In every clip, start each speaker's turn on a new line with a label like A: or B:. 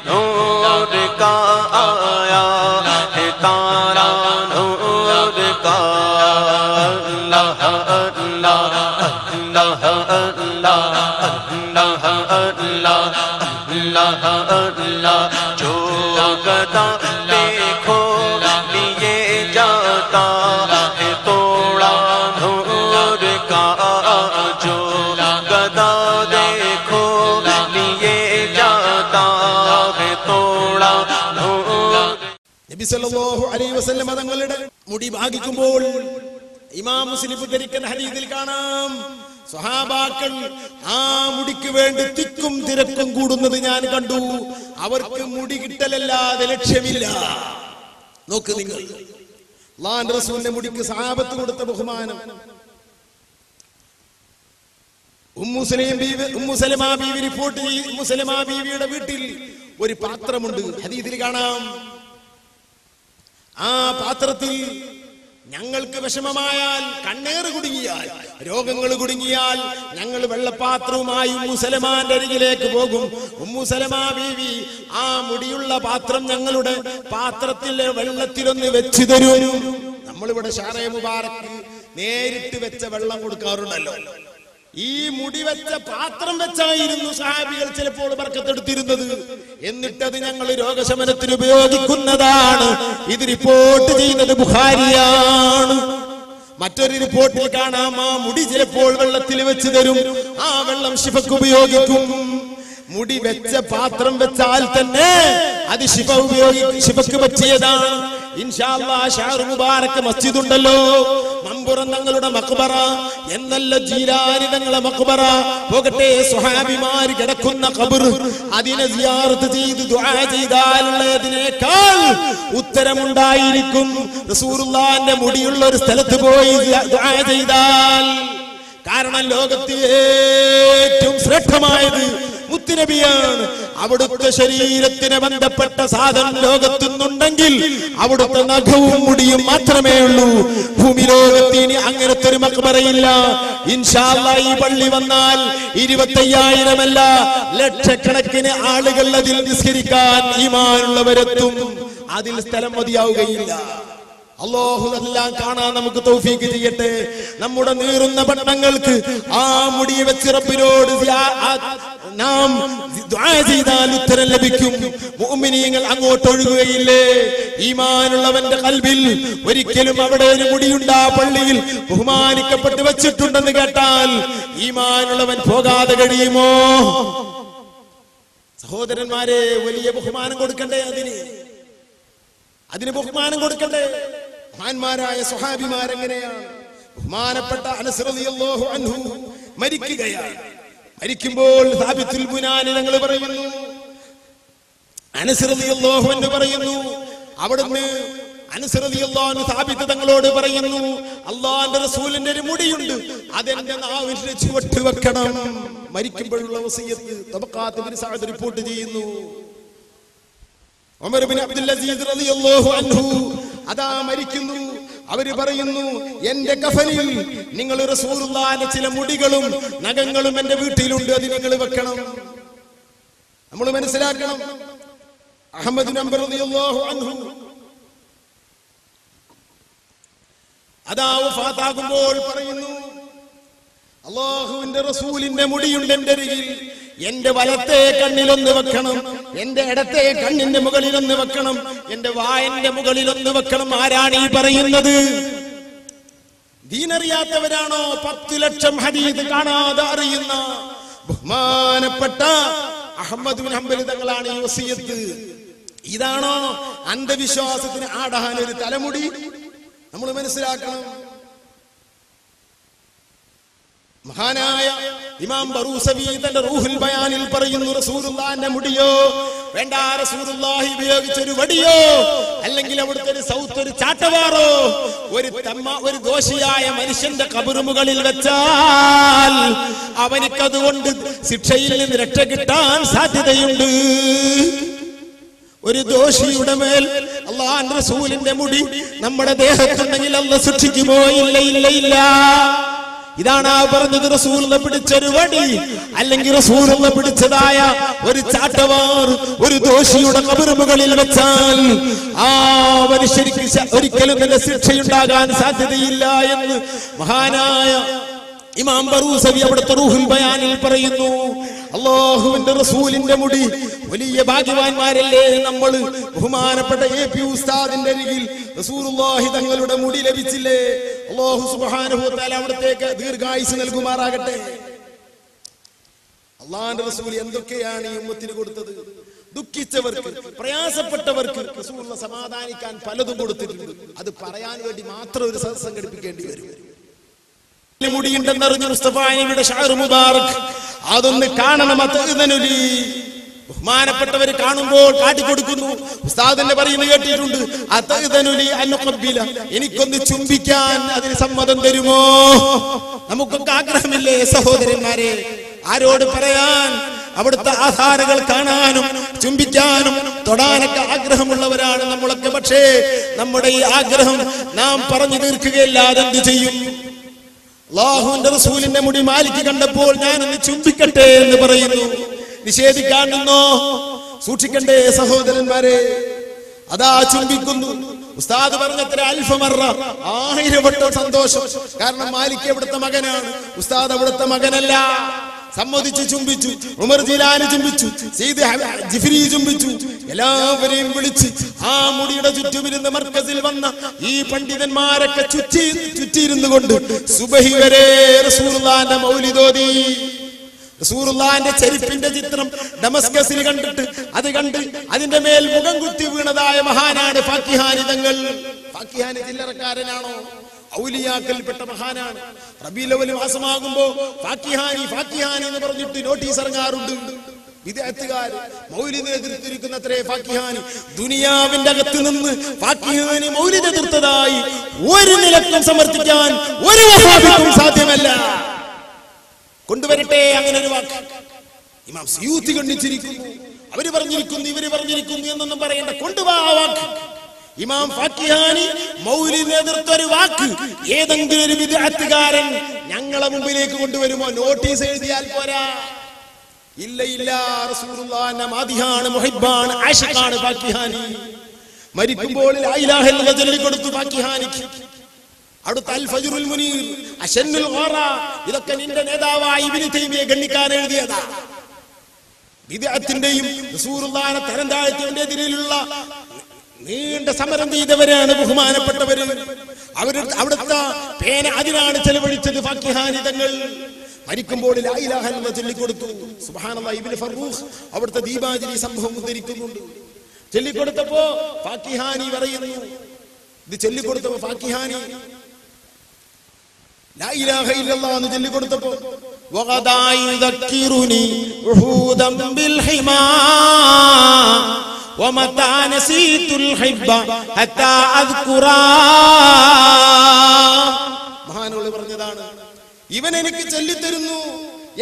A: नूर का आया है तारा नूर का अल्लाह अल्लाह अल्लाह अल्लाह अल्लाह अल्लाह अल्लाह जो गदा देखो लिए जाता है तोड़ा नूर का जो गदा देखो लिए जाता है तोड़ा नूर।
B: നബി സല്ലല്ലാഹു അലൈഹി വസല്ലം തങ്ങളുടെ മുടി ഭാഗിക്കുമ്പോൾ ഇമാം മുസ്ലിം ഉദ്ധരിക്കുന്ന ഹദീസിൽ കാണാം സ്വഹാബാക്കൾ ആ മുടിക്ക് വേണ്ടി തിക്കും തിരക്കും കൂടുന്നത് ഞാൻ കണ്ടു. അവർക്ക് മുടി കിട്ടലല്ലാതെ ലക്ഷ്യമില്ല. നോക്ക് നിങ്ങൾ, അല്ലാഹുവിന്റെ റസൂലിന്റെ മുടിക്ക് സഹാബത്ത് കൊടുത്ത ബഹുമാനം. ഉമ്മു സലമ ബീവി റിപ്പോർട്ട് ചെയ്തു. ഉമ്മു സലമ ബീവിയുടെ വീട്ടിൽ ഒരു പാത്രമുണ്ട്. ഹദീസിൽ കാണാം ആ പാത്രത്തിൽ ഞങ്ങൾക്ക് വിഷമമായാൽ, കണ്ണേറ് കുടുങ്ങിയാൽ, രോഗങ്ങൾ കുടുങ്ങിയാൽ ഞങ്ങൾ വെള്ളപ്പാത്രവുമായി ഉമ്മു സലമാന്റെ അരികിലേക്ക് പോകും. ഉമ്മു സലമ ബീവി ആ മുടിയുള്ള പാത്രം ഞങ്ങളുടെ പാത്രത്തിലെ വെള്ളത്തിലൊന്ന് വെച്ച് തരും. നമ്മളിവിടെ ഷാറേ മുബാറക്ക് നേരിട്ട് വെച്ച വെള്ളം കൊടുക്കാറുണ്ടല്ലോ. ഈ മുടി വെച്ച പാത്രം വെച്ചായിരുന്നു സഹാബികൾ ചിലപ്പോൾ ബർക്കത്തെടുത്തിരുന്നത്. എന്നിട്ടത് ഞങ്ങൾ രോഗശമനത്തിന് ഉപയോഗിക്കുന്നതാണ്. ഇത് റിപ്പോർട്ട് ചെയ്യുന്നത് ബുഖാരിയാണ്. മറ്റൊരു റിപ്പോർട്ടിൽ കാണാം ആ മുടി ചിലപ്പോൾ വെള്ളത്തിൽ വെച്ച് തരും. ആ വെള്ളം ശിഫക്ക് ഉപയോഗിക്കും. മുടി വെച്ച പാത്രം വെച്ചാൽ തന്നെ അത് ശിഫക്ക് പറ്റിയതാണ്. ഇൻഷാ അല്ലാഹ് ഷഹർ മുബാറക്ക് മസ്ജിദ് ഉണ്ടല്ലോ, മമ്പുറം തങ്ങളുടെ മഖ്ബറ എന്നല്ല ജീലാനി തങ്ങളുടെ മഖ്ബറ പോകട്ടെ, സ്വഹാബിമാർ കിടക്കുന്ന ഖബർ, അതിനെ സിയാറത്ത് ചെയ്ത് ദുആ ചെയ്താലുള്ളതിനേക്കാൾ ഉത്തരമുണ്ടായിരിക്കും റസൂലുള്ളാഹിന്റെ മുടിയുള്ള ഒരു സ്ഥലത്ത് പോയി ദുആ ചെയ്താൽ. കാരണം ലോകത്തെ ഏറ്റവും ശ്രേഷ്ഠമായത് മുത്തുനബിയാണ്. അവിടുത്തെ ശരീരത്തിന് ബന്ധപ്പെട്ട സാധനം ലോകത്തുന്നുണ്ടെങ്കിൽ അവിടുത്തെ നഖവും മുടിയും മാത്രമേ ഉള്ളൂ. ഭൂമി ലോകത്തിന് അങ്ങനത്തെ ഒരു മഖ്ബറയില്ല. ഇൻഷാ അല്ലാഹ് ഈ പള്ളി വന്നാൽ 25,000 അല്ല ലക്ഷക്കണക്കിന് ആളുകൾ അതിൽ നിസ്കരിക്കാൻ ഈമാനുള്ളവരെത്തും. അതിൽ സ്ഥലം മതിയാവുകയില്ല. അല്ലാഹു എല്ലാം കാണാൻ നമുക്ക് തൗഫീഖ് ചെയ്യട്ടെ. നമ്മുടെ നീറുന്ന പട്ടണങ്ങൾക്ക് ആ മുടി വെച്ച് റബ്ബിനോട് നാം ദുആ ചെയ്താൽ ഉത്തരം ലഭിക്കും. മുഅ്മിനീങ്ങൾ അങ്ങോട്ട് ഒഴുകുകയില്ലേ? ഈമാനുള്ളവന്റെ ഖൽബിൽ ഒരിക്കലും അവിടെ ഒരു മുടിയുണ്ട് ആ പള്ളിയിൽ ബഹുമാനിക്കപ്പെട്ട് വെച്ചിട്ടുണ്ടെന്ന് കേട്ടാൽ ഈമാനുള്ളവൻ പോകാതെ കഴിയുമോ? സഹോദരന്മാരെ, വലിയ ബഹുമാനം കൊടുക്കണ്ടേ? അതിന് ബഹുമാനം കൊടുക്കണ്ടേ? മഹാന്മാരായ സ്വഹാബിമാരെങ്ങനെയാണ്? ബഹുമാനപ്പെട്ട അനസ് റളിയല്ലാഹു അൻഹു മരിക്കുകയാണ്. മരിക്കുമ്പോൾ സാബിത്തുൽ ബുനാനി തങ്ങൾ പറയുന്നു, അനസ് റളിയല്ലാഹു അൻഹു പറയുന്നു, അവിടുന്ന് അനസ് റളിയല്ലാഹു അൻഹു സാബിത്ത് തങ്ങളോട് പറയുന്നു, അല്ലാഹുവിന്റെ റസൂലിന്റെ ഒരു മുടിയുണ്ട്, അതെന്റെ നാവിൽ ചുവട്ട് വെക്കണം. മരിക്കുമ്പോഴുള്ള വസിയത്ത് തബഖാത്ത് ഇബ്നു സഅദ് റിപ്പോർട്ട് ചെയ്യുന്നു. ഉമർ ഇബ്നു അബ്ദുൽ അസീസ് റളിയല്ലാഹു അൻഹു അതാ മരിക്കുന്നു. അവര് പറയുന്നു, എന്റെ കഫനിൽ നിങ്ങൾ റസൂലുള്ളാഹിന്റെ ചില മുടികളും നഖങ്ങളും എന്റെ വീട്ടിലുണ്ട്, അത് നിങ്ങൾ വെക്കണം. നമ്മൾ മനസ്സിലാക്കണം. അഹ്മദ് ബിൻ ഹംബൽ റളിയല്ലാഹു അൻഹു അതാ വഫാത്താകുമ്പോൾ പറയുന്നു, അല്ലാഹുവിന്റെ റസൂലിന്റെ മുടിയുണ്ട് എന്റെ അരികിൽ, എന്റെ വലത്തെ കണ്ണിലൊന്ന് വെക്കണം, എന്റെ ഇടത്തെ കണ്ണിന്റെ മുകളിലൊന്ന് വെക്കണം, എന്റെ വായന്റെ മുകളിലൊന്ന് വെക്കണം. ആരാണ് ഈ പറയുന്നത്? ദീനറിയാത്തവരാണോ? 10 ലക്ഷം ഹദീസ് കാണാതെ അറിയുന്ന ബഹുമാനപ്പെട്ട അഹ്മദ് ബിൻ ഹംബൽ തങ്ങളാണ് ഈ വസിയത്ത്. ഇതാണോ അന്ധവിശ്വാസത്തിന് ആടാൻ ഒരു തലമുടി? നമ്മൾ മനസ്സിലാക്കണം. മഹാനായ ഇമാം ബറൂസവി തന്റെ റൂഹുൽ ബയാനിൽ പറയുന്നു, റസൂലുള്ളാഹിന്റെ മുടിയോ വേണ്ട, റസൂലുള്ളാഹി ഉപയോഗിച്ച ഒരു വടിയോ അല്ലെങ്കിൽ അവിടുത്തെ ഒരു സൗത്ത് ഒരു ചാട്ടവാറോ ഒരു ദോഷിയായ മനുഷ്യന്റെ ഖബറുകളിൽ വെച്ചാൽ അവനിക്കതുകൊണ്ട് ശിക്ഷയിൽ നിന്ന് രക്ഷ കിട്ടാൻ സാധ്യതയുണ്ട്. ഒരു ദോഷിയുടെ മേൽ അല്ലാഹുവിന്റെ റസൂലിന്റെ മുടി നമ്മുടെ ദേഹത്തുണ്ടെങ്കിൽ അല്ലാഹ് ശിക്ഷിക്കുമോ? ഇല്ല ഇല്ല ഇല്ല. ഇതാണ് ആ പറഞ്ഞത്, റസൂലുള്ള പിടിച്ചൊരു വടി അല്ലെങ്കിൽ റസൂലുള്ള പിടിച്ചതായ ഒരു ചാട്ടവാർ ഒരു ദോഷിയുടെ ഖബറുകളിൽ വെച്ചാൽ ആ മനുഷ്യർക്ക് ഒരിക്കലും തന്നെ ശിക്ഷയുണ്ടാകാൻ സാധ്യതയില്ല എന്ന് മഹാനായ ഇമാം ബറൂസവി അവിടുത്തെ റൂഹുൽ ബയാനിൽ പറയുന്നു. അല്ലാഹുവിന്റെ റസൂലിന്റെ മുടി വലിയ ഭാഗ്യവാന്മാരല്ലേ നമ്മൾ. ബഹുമാനപ്പെട്ട AP ഉസ്താദിന്റെ അരികിൽ റസൂലുള്ളാഹി തങ്ങളുടെ മുടി ലഭിച്ചില്ലേ. അല്ലാഹു സുബ്ഹാനഹു വ തആല അവിടത്തേക്ക് ദീർഘായുസ് നൽകുമാറാകട്ടെ. അല്ലാഹുവിന്റെ റസൂൽ എന്തൊക്കെയാണ് ഈ ഉമ്മത്തിന് കൊടുത്തത്. ദുഃഖിച്ചവർക്ക് പ്രയാസപ്പെട്ടവർക്ക് റസൂലുള്ള സമാധാനിക്കാൻ പലതും കൊടുത്തിട്ടുണ്ട്. അത് പറയാൻ വേണ്ടി മാത്രം ഒരു സദസ്സ് സംഘടിപ്പിക്കേണ്ടി വരും. മുടിയുണ്ടെന്നറിഞ്ഞ മുസ്തഫായുടെ ഷഅർ മുബാറക് അതൊന്ന് കാണണം. ബഹുമാനപ്പെട്ടവര് കാണുമ്പോൾ കാട്ടിക്കൊടുക്കുന്നു. ഉസ്താദിന്റെ പറയുന്നത് കേട്ടിട്ടുണ്ട്, എനിക്കൊന്ന് ചുംബിക്കാൻ അതിന് സമ്മതം തരുമോ? നമുക്കൊക്കെ ആഗ്രഹമില്ലേ സഹോദരന്മാരെ? ആരോട് പറയാൻ? അവിടുത്തെ ആധാരങ്ങൾ കാണാനും ചുംബിക്കാനും തൊടാനൊക്കെ ആഗ്രഹമുള്ളവരാണ് നമ്മളൊക്കെ. പക്ഷേ നമ്മുടെ ഈ ആഗ്രഹം നാം പറഞ്ഞു തീർക്കുകയല്ലാതെ എന്ത് ചെയ്യും? അല്ലാഹുവിന്റെ റസൂലിന്റെ മുടി മാലിക്ക് കണ്ടപ്പോൾ ഞാനൊന്ന് ചുംബിക്കട്ടെ എന്ന് പറയുന്നു. നിഷേധിക്കാൻ നിന്നോ? സൂക്ഷിക്കണ്ടേ സഹോദരന്മാരെ? അതാ ചുംബിക്കുന്നു. ഉസ്താദ് പറഞ്ഞത്ര അൽഫമറ 1000 വട്ടം സന്തോഷം. കാരണം മാലിക് അവിടുത്തെ മകനാണ്, ഉസ്താദ് അവിടുത്തെ മകനല്ല. സമ്മതിച്ചു, ചുംബിച്ചു. ഉമർ ജിലാനി ചുംബിച്ചു, സയ്യിദ് ജിഫ്രി ചുംബിച്ചു. എല്ലാവരെയും വിളിച്ച് ആ മുടിയുടെ ചുറ്റുമിരുന്ന് മർക്കസിൽ വന്ന ഈ പണ്ഡിതന്മാരൊക്കെ ചുറ്റിയിരുന്നു കൊണ്ട് സുബഹി വരെ റസൂലുള്ളാഹിന്റെ മൗലിദ് ഓതി. റസൂലുള്ളാഹിന്റെ ചെരുപ്പിന്റെ ചിത്രം ഡമസ്കസിൽ കണ്ടിട്ട് അത് കണ്ട് അതിന്റെ മേൽ മുഖം കുത്തി വീണതായ മഹാനാണ് ഫാക്കിഹാനി തങ്ങൾ. ഫാക്കിഹാനി ചില്ലറക്കാരനാണോ? ഔലിയാക്കൽപ്പെട്ട മഹാനാണ്. റബീഉൽ അവ്വൽ മാസമാകുമ്പോ ഫാക്കിഹാനി ഫാക്കിഹാനി എന്ന് പറഞ്ഞിട്ട് നോട്ടീസ് ഇറങ്ങാറുണ്ട്. വിദഅത്തുകാർ മൗലിദ് എതിർത്തിരിക്കുന്നത്രേ ഫാക്കിഹാനി. ദുനിയാവിന്റെ അകത്ത് നിന്ന് ഫാക്കിഹാനി മൗലിദ് എതിർത്തതായി ഒരു നിലക്കും സമർത്ഥിക്കാൻ ഒരു വഹാബിക്കും സാധ്യമല്ല. കൊണ്ടുവരട്ടെ അങ്ങനെ ഒരു വാക്ക്. ഇമാം സുയൂത്തി ഖണ്ഡിച്ചിരിക്കുന്നു. അവര് പറഞ്ഞിരിക്കുന്നു, ഇവര് പറഞ്ഞിരിക്കുന്നു എന്നൊന്നും പറയണ്ട. കൊണ്ടുവാ ആ വാക്ക്. ഇമാം ഫാക്കിഹാനി മൗലിദിനെ എതിർത്തൊരു വാക്ക് ഏതെങ്കിലും ഒരു വിദ്അത്തുകാരൻ ഞങ്ങളെ മുമ്പിലേക്ക് കൊണ്ടുവരുമോ? നോട്ടീസ് എഴുതിയാൽ പോരാ. ഇല്ല ഇല്ല, റസൂലുള്ളാഹിന്റെ മാദിഹാണ്, മുഹിബ്ബാണ്, ആശിഖാണ് ഫാക്കിഹാനി. മരിക്കുമ്പോൾ ലാ ഇലാഹ ഇല്ലല്ലാഹ് ചൊല്ലിക്കൊടുത്തു ഫാക്കിഹാനിക്ക്. അടുത്ത അൽ ഫജ്റുൽ മുനീർ, അശന്നുൽ ഖറ, ഇതൊക്കെ നിന്റെ നേതാവായ ഇബ്നു തൈമിയ്യ ഗണ്ണിക്കാൻ എഴുതിയതാ. വിദ്അത്തിന്റെയും റസൂലുള്ളാഹിനെ തരം താഴ്ത്തിയതിന്റെ എതിരെയുള്ള നീണ്ട സമരം ചെയ്തവരാണ് ബഹുമാനപ്പെട്ടവര്. അവിടുത്തെ പേന അതിനാണ് ചെലവഴിച്ചത് ഫാക്കിഹാനി തങ്ങൾ. മരിക്കുമ്പോൾ ലാ ഇലാഹ ഇല്ലല്ലാഹ് ചൊല്ലിക്കൊടുത്തു. സുബ്ഹാനല്ലാഹ്, ഇബ്നു ഫറൂഖ് അവിടുത്തെ ദീപാജിരി സംഭവം ഉദ്ധരിക്കുന്നുണ്ട്. ചൊല്ലിക്കൊടുത്തപ്പോ ഫാക്കിഹാനി പറയുന്നു, ഇത് ചൊല്ലിക്കൊടുത്തപ്പോ ഫാക്കിഹാനി ലാ ഇലാഹ ഇല്ലല്ലാഹ് എന്ന് ചൊല്ലിക്കൊടുത്തപ്പോ വഗദായി ദക്കിറുനി ഉഹൂദം ബിൽ ഹിമാ വമതാ നസീതുൽ ഹിബ്ബ ഹത്താ അദ്കുറാ. മഹാനോട് പറഞ്ഞതാണ്, ഇവൻ എനിക്ക് ചൊല്ലിത്തരുന്നു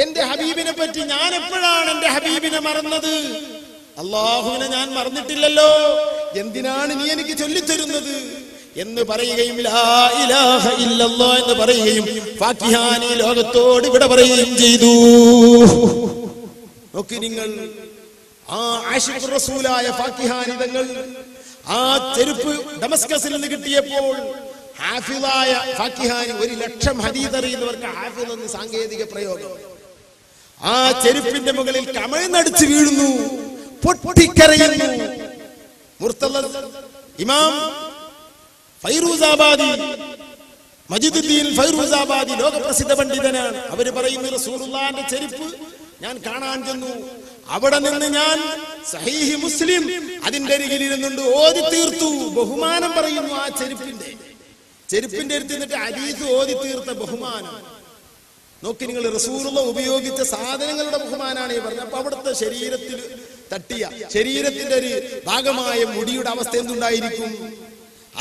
B: എന്റെ ഹബീബിനെ പറ്റി. ഞാൻ എപ്പോഴാണ് എന്റെ ഹബീബിനെ മറന്നത്? അല്ലാഹുവിനെ ഞാൻ മറന്നിട്ടില്ലല്ലോ, എന്തിനാണ് നീ എനിക്ക് ചൊല്ലിത്തരുന്നത് എന്ന് പറയുകയും ലാ ഇലാഹ ഇല്ലല്ലാഹ് എന്ന് പറയുകയും ഫാക്കിഹാനി ലോകത്തോട് ഇവിടെ പറയുകയും ചെയ്തു. നോക്കി നിങ്ങൾ, ആ ആശിഖ് റസൂലായ ഫാക്കിഹാനി തങ്ങൾ ആ ചെരുപ്പ് ഡമസ്കസിൽ നിന്ന് കിട്ടിയപ്പോൾ ഹാഫിളായ ഫാക്കിഹാനി 1,00,000 ഹദീസ് അറിയുന്നവർക്ക് ഹാഫിള് എന്ന സാങ്കേതിക പ്രയോഗം. ആ ചെരുപ്പിന്റെ മുകളിൽ കമിഴ്ന്നടിച്ച് വീഴുന്നു, പൊട്ടിക്കരയുന്നു. മുർത്തദ ഇമാം ഫൈറൂസാബാദി, മജിദുദ്ദീൻ ഫൈറൂസാബാദി ലോകപ്രസിദ്ധ പണ്ഡിതനാണ്. അവര് പറയുന്നു, റസൂലുള്ളാഹിന്റെ ചെരുപ്പ് ഞാൻ കാണാൻ ചെന്നു. അവിടെ നിന്ന് ഞാൻ സഹീഹ് മുസ്ലിം അതിന്റെ അരികിൽ ഇരുന്നുണ്ട് ഓതി തീർത്തു. ബഹുമാനം പറയുന്നു ആ ചെരുപ്പിന്റെ അടുത്ത് നിന്നിട്ട് ഹദീസ് ഓതി തീർത്ത ബഹുമാനം. നോക്കി നിങ്ങൾ, റസൂലുള്ള ഉപയോഗിച്ച സാധനങ്ങളുടെ ബഹുമാനാണ് ഈ പറഞ്ഞത്. അപ്പൊ അവിടുത്തെ ശരീരത്തിൽ തട്ടിയ ശരീരത്തിന്റെ ഒരു ഭാഗമായ മുടിയുടെ അവസ്ഥ എന്തുണ്ടായിരിക്കും?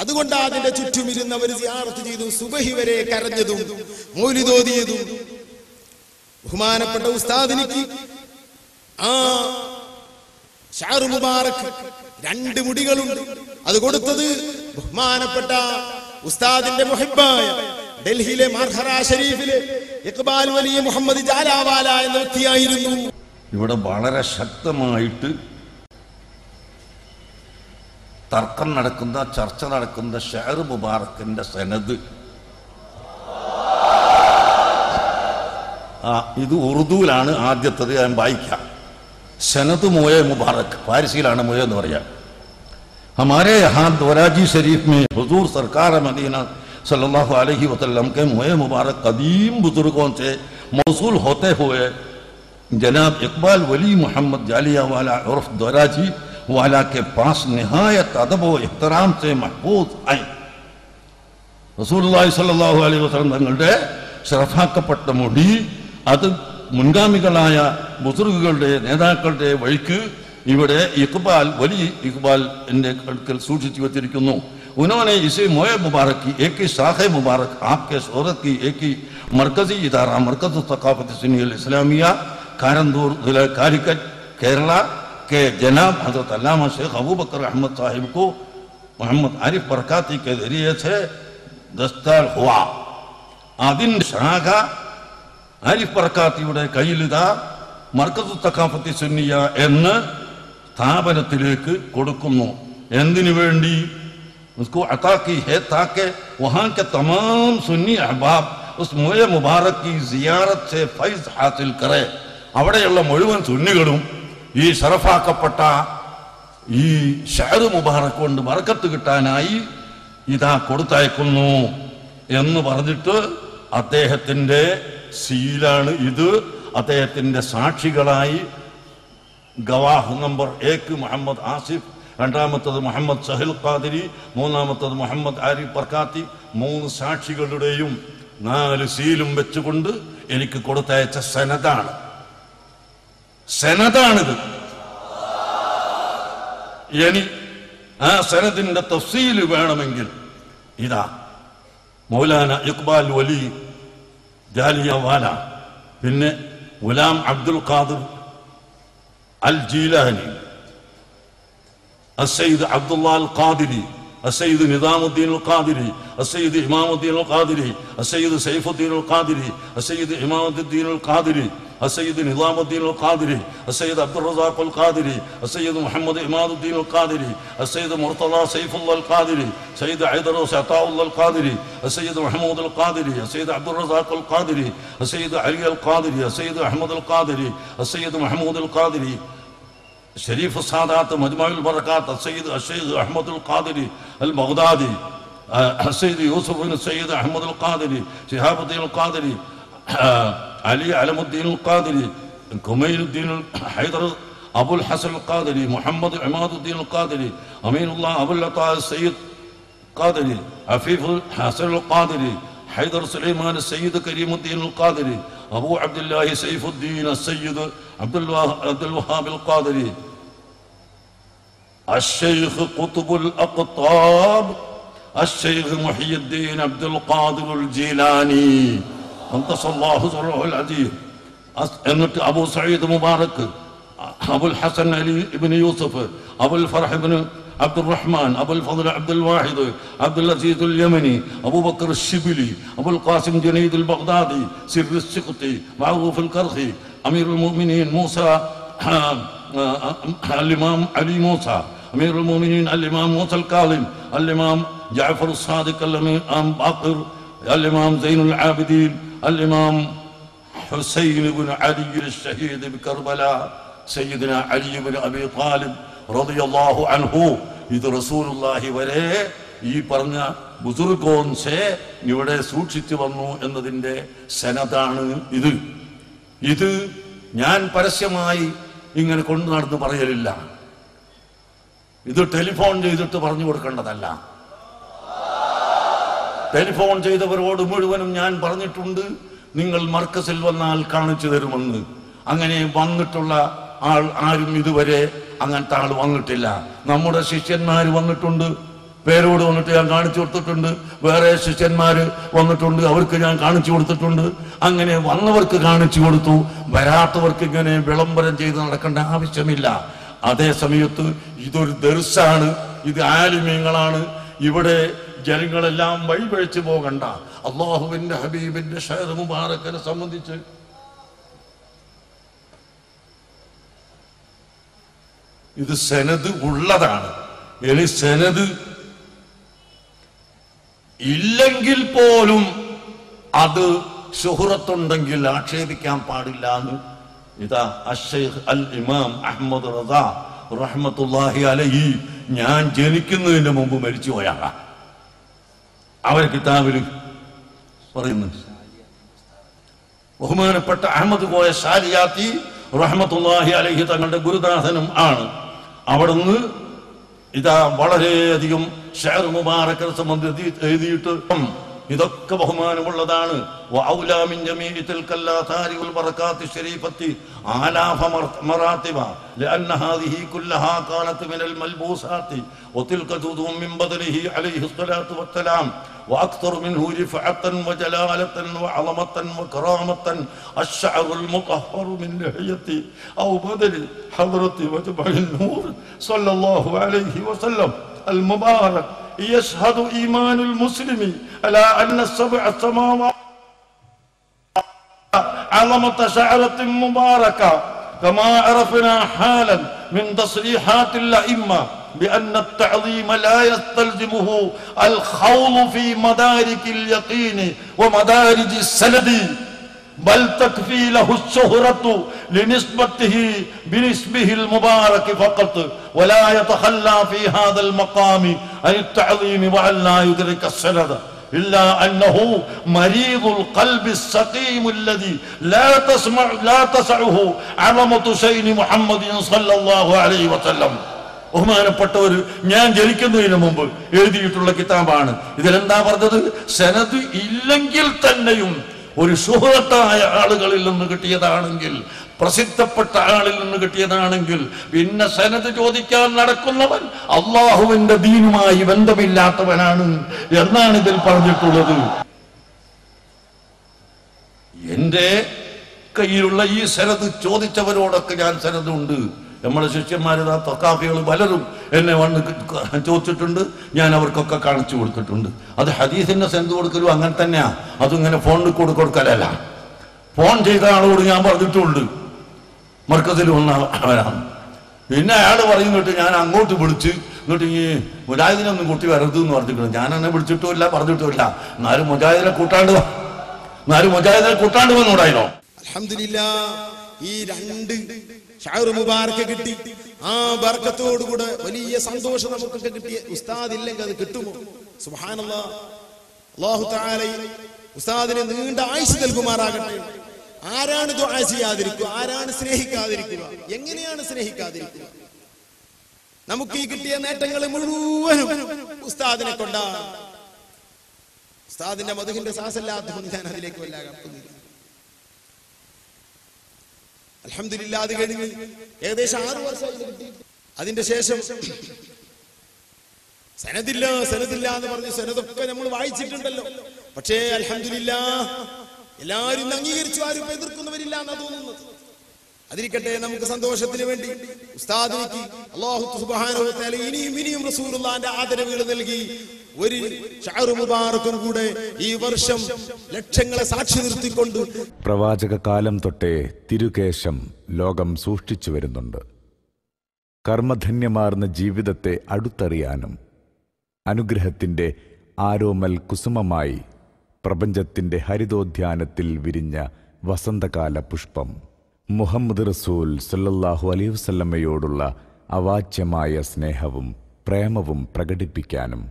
B: അതുകൊണ്ട് അതിന്റെ ചുറ്റും ഇരുന്നവർ സിയാറത്ത് ചെയ്തു, സുബഹി വരെ കരഞ്ഞതും മൗലിദ് ഓതിയതും. ബഹുമാനപ്പെട്ട ഉസ്താദിനിക്ക് ആ ഷഅർ മുബാറക് 2 മുടികളുണ്ട്. അത് കൊടുത്തത് ബഹുമാനപ്പെട്ട ഉസ്താദിന്റെ മുഹിബ്ബായ ഡൽഹിയിലെ മാർഹറ ഷരീഫിലെ ഇഖ്ബാൽ വലി മുഹമ്മദ് ജാലാവാല എന്ന വ്യക്തിയായിരുന്നു.
C: ഇവിടെ വളരെ ശക്തമായിട്ട് തർക്കം നടക്കുന്ന, ചർച്ച നടക്കുന്ന ഷഅർ മുബാറക്കിന്റെ സനദ്, ഇത് ഉറുദുവിലാണ് ആദ്യത്തത്. ഞാൻ വായിക്കാം. സനദ് മോയെ മുബാറക്, പാരിസിയിലാണ് മോയ എന്ന് പറയാം. हमारे यहाँ दोराजी शरीफ में हुजूर सरकार मदीना सल्लल्लाहु अलैहि वसल्लम के मोए मुबारक कदीम बुजुर्गों से मौसूल होते हुए जनाब इकबाल वली मोहम्मद जालिया वाला उर्फ दोराजी वाला के पास निहायत अदब व इहतराम से महफूज आए. റസൂലുള്ളാഹി സ്വല്ലല്ലാഹു അലൈഹി വസല്ലം തങ്ങളുടെ ശറഫാക്കപ്പെട്ട മുടി അത് മുൻഗാമികളായ ബുസുർഗുകളുടെ നേതാക്കളുടെ വഴിക്ക് ഇവിടെ ഇഖ്ബാൽ വലി ഇഖ്ബാൽ എന്റെ അടുക്കൽ സൂക്ഷിച്ചു വെച്ചിരിക്കുന്നു. उन्होंने इसे मोए मुबारक की एक ही शाख मुबारक आपके शोहरत की एक ही मरकजी इदारा मरकज सकाफत सुन्नी इस्लामिया कारंदूर जिला कालिकट केरला के जनाब हजरत अल्लामा शेख अबू बकर अहमद साहिब को मोहम्मद आरिफ बरकाती के जरिए से दस्तार हुआ. അതിൻ ശാഖ ആരിഫ് ബർക്കാത്തിയുടെ കയ്യിലിതാ മർക്കസ് സഖാഫത്തി സുന്നിയ എന്ന സ്ഥാപനത്തിലേക്ക് കൊടുക്കുന്നു. എന്തിനു വേണ്ടി? उसको अता की है ताकि वहाँ के तमाम सुन्नी अहबाब उस मोए मुबारक की जियारत से फैज हासिल करे. അവിടെയുള്ള മുഴുവൻ സുന്നികളും ഈ ശറഫാക്കപ്പെട്ട ഈ ഷഅർ മുബാറക് കൊണ്ട് ബർക്കത്ത് കിട്ടാനായി ഇതാ കൊടുത്തയക്കുന്നു എന്ന് പറഞ്ഞിട്ട് അദ്ദേഹത്തിന്റെ സീലാണ് ഇത്. അദ്ദേഹത്തിന്റെ സാക്ഷികളായി ഗവാഹ് നമ്പർ 1 മുഹമ്മദ് ആസിഫ്, രണ്ടാമത്തത് മുഹമ്മദ് സഹിൽ ഖാദിരി, മൂന്നാമത്തത് മുഹമ്മദ് ആരിഫ് ബർക്കാത്തി, 3 സാക്ഷികളുടെയും 4 സീലും വെച്ചുകൊണ്ട് എനിക്ക് കൊടുത്തയച്ച സനദാണിത്. ഇനി ആ സനദിന്റെ തഫ്സീൽ വേണമെങ്കിൽ ഇതാ മൗലാന ഇഖ്ബാൽ വലി ജാലിയവാല, പിന്നെ ഗുലാം അബ്ദുൽ ഖാദിർ അൽ ജീലാനി, السيد عبد الله القادري، السيد نظام الدين القادري، السيد إمام الدين القادري، السيد سيف الدين القادري، السيد إمام الدين القادري، السيد نظام الدين القادري، السيد عبد الرزاق القادري، السيد محمد إمام الدين القادري، السيد مرتضى سيف الله القادري، السيد عيدروس عطاء الله القادري، السيد محمود القادري، السيد عبد الرزاق القادري، السيد علي القادري، السيد أحمد القادري، السيد محمود القادري، शरीफ सादात मजमुल बरकात सैयद अशैद अहमद अल कादरी अल बगदादी, सैयद यूसुफ बिन सैयद अहमद अल कादरी, शिहाबुद्दीन अल कादरी, अली अलमुद्दीन अल कादरी, कुमैनुद्दीन हैदर अबुल हसन अल कादरी, मोहम्मद इमादुद्दीन अल कादरी, अमीनुल्लाह अबुल अता सैयद कादरी, अफीफ हसन अल कादरी, हैदर सुलेमान सैयद करीमुद्दीन अल कादरी, अबू अब्दुल्लाह सैफुद्दीन सैयद अब्दुल वहाब अल कादरी, الشيخ قطب الأقطاب الشيخ محي الدين عبد القادر الجيلاني قدس الله سره العزيز. എന്നിട്ട് അബൂ സഈദ് മുബാറക്, അബുൽ ഹസൻ അലി ഇബ്നു യൂസഫ്, അബുൽ ഫർഹ് ഇബ്നു عبد الرحمن أبو الفضل عبد الواحد عبد العزيز اليمني أبو بكر الشبلي أبو القاسم جنيد البغدادي سر السقطي معروف الكرخي أمير المؤمنين موسى الإمام علي موسى أمير المؤمنين الإمام موسى الكاظم الإمام جعفر الصادق الإمام باقر الإمام زين العابدين الإمام حسين بن علي الشهيد بكربلاء سيدنا علي بن أبي طالب റളിയല്ലാഹു അൻഹു. ഇത് റസൂലുള്ളാഹി വരെ ഈ പറഞ്ഞ ബുസുർഗോൻസെ ഇവിടെ സൂക്ഷിച്ചു വന്നു എന്നതിൻ്റെ സനദാണ് ഇത്. ഇത് ഞാൻ പരസ്യമായി ഇങ്ങനെ കൊണ്ടു നടന്ന് പറയലില്ല. ഇത് ടെലിഫോൺ ചെയ്തിട്ട് പറഞ്ഞു കൊടുക്കേണ്ടതല്ല. ടെലിഫോൺ ചെയ്തവരോട് മുഴുവനും ഞാൻ പറഞ്ഞിട്ടുണ്ട്, നിങ്ങൾ മർക്കസിൽ വന്നാൽ കാണിച്ചു തരുമെന്ന്. അങ്ങനെ വന്നിട്ടുള്ള ആൾ ആരും ഇതുവരെ അങ്ങനത്തെ ആൾ വന്നിട്ടില്ല. നമ്മുടെ ശിഷ്യന്മാർ വന്നിട്ടുണ്ട്, പേരോട് വന്നിട്ട് ഞാൻ കാണിച്ചു കൊടുത്തിട്ടുണ്ട്. വേറെ ശിഷ്യന്മാർ വന്നിട്ടുണ്ട്, അവർക്ക് ഞാൻ കാണിച്ചു കൊടുത്തിട്ടുണ്ട്. അങ്ങനെ വന്നവർക്ക് കാണിച്ചു കൊടുത്തു, വരാത്തവർക്ക് ഇങ്ങനെ വിളംബരം ചെയ്ത് നടക്കേണ്ട ആവശ്യമില്ല. അതേ സമയത്ത് ഇതൊരു ദർസാണ്, ഇത് ആലിമീങ്ങളാണ്. ഇവിടെ ജനങ്ങളെല്ലാം വഴിപഴിച്ചു പോകണ്ട. അള്ളാഹുവിന്റെ ഹബീബിന്റെ ഷഹർ മുബാറക്കിനെ സംബന്ധിച്ച് ഇത് സനദ് ഉള്ളതാണ്. ഇനി സനദ് ഇല്ലെങ്കിൽ പോലും അത് ശുഹറത്തുണ്ടെങ്കിൽ ആക്ഷേപിക്കാൻ പാടില്ല എന്ന് ഇതാ അശ്ശൈഖ് അൽ ഇമാം അഹ്മദ് റസാ റഹ്മത്തുള്ളാഹി അലൈഹി ഞാൻ ജനിക്കുന്നതിന് മുമ്പ് മരിച്ചു പോയാളാ. അവർ കിതാബിൽ പറയുന്നു. ബഹുമാനപ്പെട്ട അഹമ്മദ് കോയ ശാലിയാത്തി റഹ്മത്തുള്ളാഹി അലൈഹി തങ്ങളുടെ ഗുരുദാസനും ആണ്. അവിടുന്ന് ഇതാ വളരെയധികം ഷഅർ മുബാറക്കിനെ സംബന്ധിച്ച് എഴുതിയിട്ട് ഇതൊക്കെ ബഹുമാനമുള്ളതാണ്. വഔലാ മിൻ ജമീഇ തിൽകൽ ആഥാരി വൽ ബറകാത്തി ശരീഫത്തി ആലാഫ മറാത്തിബ ലഅന്ന ഹാദിഹി കുല്ലഹാ കാനത് മിനൽ മൽബൂസാത്തി വതിൽക ജുദും മിൻ ബദലിഹി അലൈഹി സ്വലാത്തു വസ്സലാം وأكثر منه رفعة وجلالة وعظمة وكرامة الشعر المطهر من لحية أو بدل حضرة وجبع النور صلى الله عليه وسلم المبارك. يشهد إيمان المسلم على أن السبع السماوات عظمة شعرة مباركة كما عرفنا حالا من تصريحات الأئمة بأن التعظيم لا يستلزمه الخوض في مدارك اليقين ومدارج السند بل تكفي له الشهرة لنسبته بنسبه المبارك فقط ولا يتخلى في هذا المقام عن التعظيم وأن لا يدرك السند إلا أنه مريض القلب السقيم الذي لا تسعه عظمة شيء محمد صلى الله عليه وسلم. ബഹുമാനപ്പെട്ടവർ ഞാൻ ജനിക്കുന്നതിന് മുമ്പ് എഴുതിയിട്ടുള്ള കിതാബാണ്. ഇതിലെന്താ പറഞ്ഞത്? സനദ് ഇല്ലെങ്കിൽ തന്നെയും ഒരു ശുഹറത്തായ ആളുകളിൽ നിന്ന് കിട്ടിയതാണെങ്കിൽ, പ്രസിദ്ധപ്പെട്ട ആളിൽ നിന്ന് കിട്ടിയതാണെങ്കിൽ, പിന്നെ സനദ് ചോദിക്കാൻ നടക്കുന്നവൻ അള്ളാഹുവിന്റെ ദീനുമായി ബന്ധമില്ലാത്തവനാണ് എന്നാണ് ഇതിൽ പറഞ്ഞിട്ടുള്ളത്. എന്റെ കയ്യിലുള്ള ഈ സനദ് ചോദിച്ചവരോടൊക്കെ ഞാൻ സനദുണ്ട്. നമ്മളെ ശിഷ്യന്മാരിതാ തക്കാഫികൾ പലരും എന്നെ വന്ന് ചോദിച്ചിട്ടുണ്ട്. ഞാൻ അവർക്കൊക്കെ കാണിച്ചു കൊടുത്തിട്ടുണ്ട്. അത് ഹദീസിന്റെ സെന്ത് കൊടുക്കലും അങ്ങനെ തന്നെയാ. അതിങ്ങനെ ഫോണിൽ കൊടുക്കലല്ല. ഫോൺ ചെയ്ത ആളോട് ഞാൻ പറഞ്ഞിട്ടുണ്ട് മർക്കസിൽ വന്നവരാണ്. പിന്നെ അയാൾ പറയുന്നിട്ട് ഞാൻ അങ്ങോട്ട് വിളിച്ച് എന്നിട്ട് ഈ മുജാഹിദിനൊന്നും കൂട്ടി വരരുത് എന്ന് പറഞ്ഞിട്ടുണ്ട്. ഞാൻ എന്നെ വിളിച്ചിട്ടുമില്ല, പറഞ്ഞിട്ടുമില്ല. എന്നാലും മുജാഹിദിനെ കൂട്ടാണ്ട് വന്നൂടായിരുന്നോ?
B: അൽഹംദുലില്ലാഹ് ഈ രണ്ട് ഷഅർ മുബാറക്ക് കിട്ടി. ആ ബർക്കത്തോടുകൂടെ വലിയ സന്തോഷം നമുക്കൊക്കെ കിട്ടിയ ഉസ്താദ് ഇല്ലെങ്കിൽ അത് കിട്ടുമോ? സുബ്ഹാനല്ലാഹ്. അല്ലാഹു തആല ഉസ്താദിന് നീണ്ട ആയുസ് നൽകുമാറാകട്ടെ. ആരാണ് ദുആ ചെയ്യാതിരിക്കുക? ആരാണ് സ്നേഹിക്കാതിരിക്കുക? എങ്ങനെയാണ് സ്നേഹിക്കാതിരിക്കുക? നമുക്ക് ഈ കിട്ടിയ നേട്ടങ്ങൾ മുഴുവനും ഉസ്താദിനെ കൊണ്ടാണ്. ഉസ്താദിന്റെ മദ്ഹിന്റെ സാസല്ലാത്തതുകൊണ്ട് ഞാൻ അതിലേക്ക് വല്ല കടക്കുന്നില്ല. അൽഹംദുലില്ലാഹ് അത് കഴിഞ്ഞ് ഏകദേശം 6 വർഷം കിട്ടി. അതിന്റെ ശേഷം സനദില്ല എന്ന് പറഞ്ഞു. സനദൊക്കെ നമ്മൾ വായിച്ചിട്ടുണ്ടല്ലോ. പക്ഷേ അൽഹംദുലില്ലാഹ് എല്ലാവരും അംഗീകരിച്ചു. ആരും എതിർക്കുന്നവരില്ല എന്നാ തോന്നുന്നത്. അതിരിക്കട്ടെ, നമുക്ക് സന്തോഷത്തിന് വേണ്ടി ഉസ്താദിനിക്ക് അല്ലാഹു സുബ്ഹാനഹു വ തആല ഇനിയും റസൂലുള്ളാഹിന്റെ ആദരവുകൾ നൽകി ഒരു ഷഅർ മുബാറക്കും കൂടെ ഈ വർഷം ലക്ഷങ്ങളെ സാക്ഷി നിർത്തിക്കൊണ്ട്
D: പ്രവാചക കാലം തൊട്ടേ തിരുകേശം ലോകം സൂക്ഷിച്ചു വരുന്നുണ്ട്. കർമ്മധന്യമാർന്ന ജീവിതത്തെ അടുത്തറിയാനും അനുഗ്രഹത്തിന്റെ ആരോമൽ കുസുമമായി പ്രപഞ്ചത്തിന്റെ ഹരിതോദ്യാനത്തിൽ വിരിഞ്ഞ വസന്തകാല പുഷ്പം മുഹമ്മദ് റസൂൽ സല്ലല്ലാഹു അലൈഹി വസല്ലമയോടുള്ള അവാച്യമായ സ്നേഹവും പ്രേമവും പ്രകടിപ്പിക്കാനും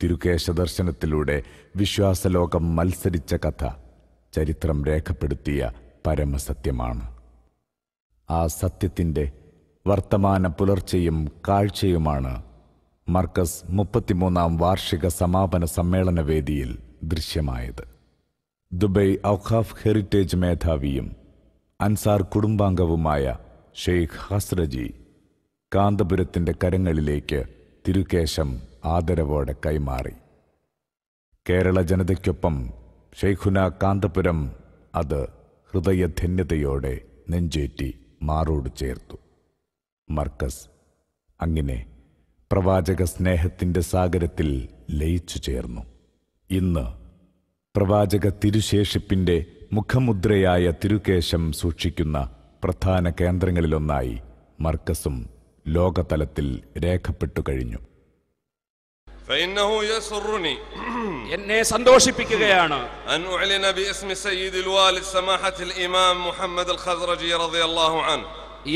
D: തിരുകേശ ദർശനത്തിലൂടെ വിശ്വാസലോകം മത്സരിച്ച കഥ ചരിത്രം രേഖപ്പെടുത്തിയ പരമസത്യമാണ്. ആ സത്യത്തിൻ്റെ വർത്തമാന പുലർച്ചയും കാഴ്ചയുമാണ് മർക്കസ് 33-ാം വാർഷിക സമാപന സമ്മേളന വേദിയിൽ ദൃശ്യമായത്. ദുബൈ ഔഖാഫ് ഹെറിറ്റേജ് മേധാവിയും അൻസാർ കുടുംബാംഗവുമായ ഷെയ്ഖ് ഹസ്രജി കാന്തപുരത്തിൻ്റെ കരങ്ങളിലേക്ക് തിരുകേശം ആദരവോടെ കൈമാറി. കേരള ജനതയ്ക്കൊപ്പം ഷെയ്ഖുന കാന്തപുരം അത് ഹൃദയധന്യതയോടെ നെഞ്ചേറ്റി മാറോട് ചേർത്തു. മർക്കസ് അങ്ങനെ പ്രവാചക സ്നേഹത്തിൻ്റെ സാഗരത്തിൽ ലയിച്ചു ചേർന്നു. ഇന്ന് പ്രവാചക തിരുശേഷിപ്പിൻ്റെ മുഖമുദ്രയായ തിരുകേശം സൂക്ഷിക്കുന്ന പ്രധാന കേന്ദ്രങ്ങളിലൊന്നായി മർക്കസും ലോകതലത്തിൽ രേഖപ്പെട്ടു കഴിഞ്ഞു.
E: എന്നെ സന്തോഷിപ്പിക്കുകയാണ്
F: أن أعلن باسم سيد الوالد سماحة الإمام محمد الخزرجي رضي الله عنه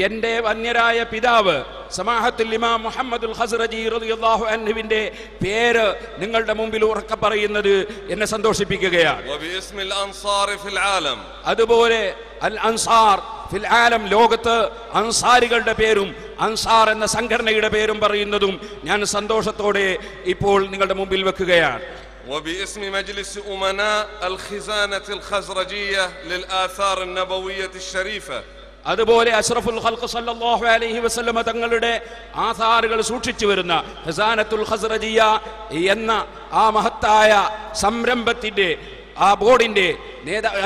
E: എന്റെ വന്യരായ പിതാവ് സമാഹത്തുൽ ഇമാം മുഹമ്മദുൽ ഖസ്റജി റളിയല്ലാഹു അൻഹുവിന്റെ പേര് നിങ്ങളുടെ മുമ്പിൽ ഉറക്കെ പറയുന്നത് എന്നെ സന്തോഷിപ്പിക്കുകയാണ്.
F: وباسم الأنصار في العالم
E: അതുപോലെ അൽ അൻസാർ ഫിൽ ആലം, ലോകത്ത് അൻസാരികളുടെ പേരും അൻസാർ എന്ന സംഘടനയുടെ പേരും പറയുന്നതും ഞാൻ സന്തോഷത്തോടെ ഇപ്പോൾ നിങ്ങളുടെ മുമ്പിൽ വെക്കുകയാണ്.
F: وباسم مجلس أمناء الخزانة الخزرجية للآثار النبوية الشريفة,
E: അതുപോലെ അഷ്റഫുൽ ഖൽഖ് സല്ലല്ലാഹു അലൈഹി വസല്ലമ തങ്ങളുടെ ആധാറുകൾ സൂക്ഷിച്ചു വരുന്ന ഖസാനത്തുൽ ഖസ്റജിയ എന്ന ആ മഹത്തായ സംരംഭത്തിന്റെ ആ ബോർഡിന്റെ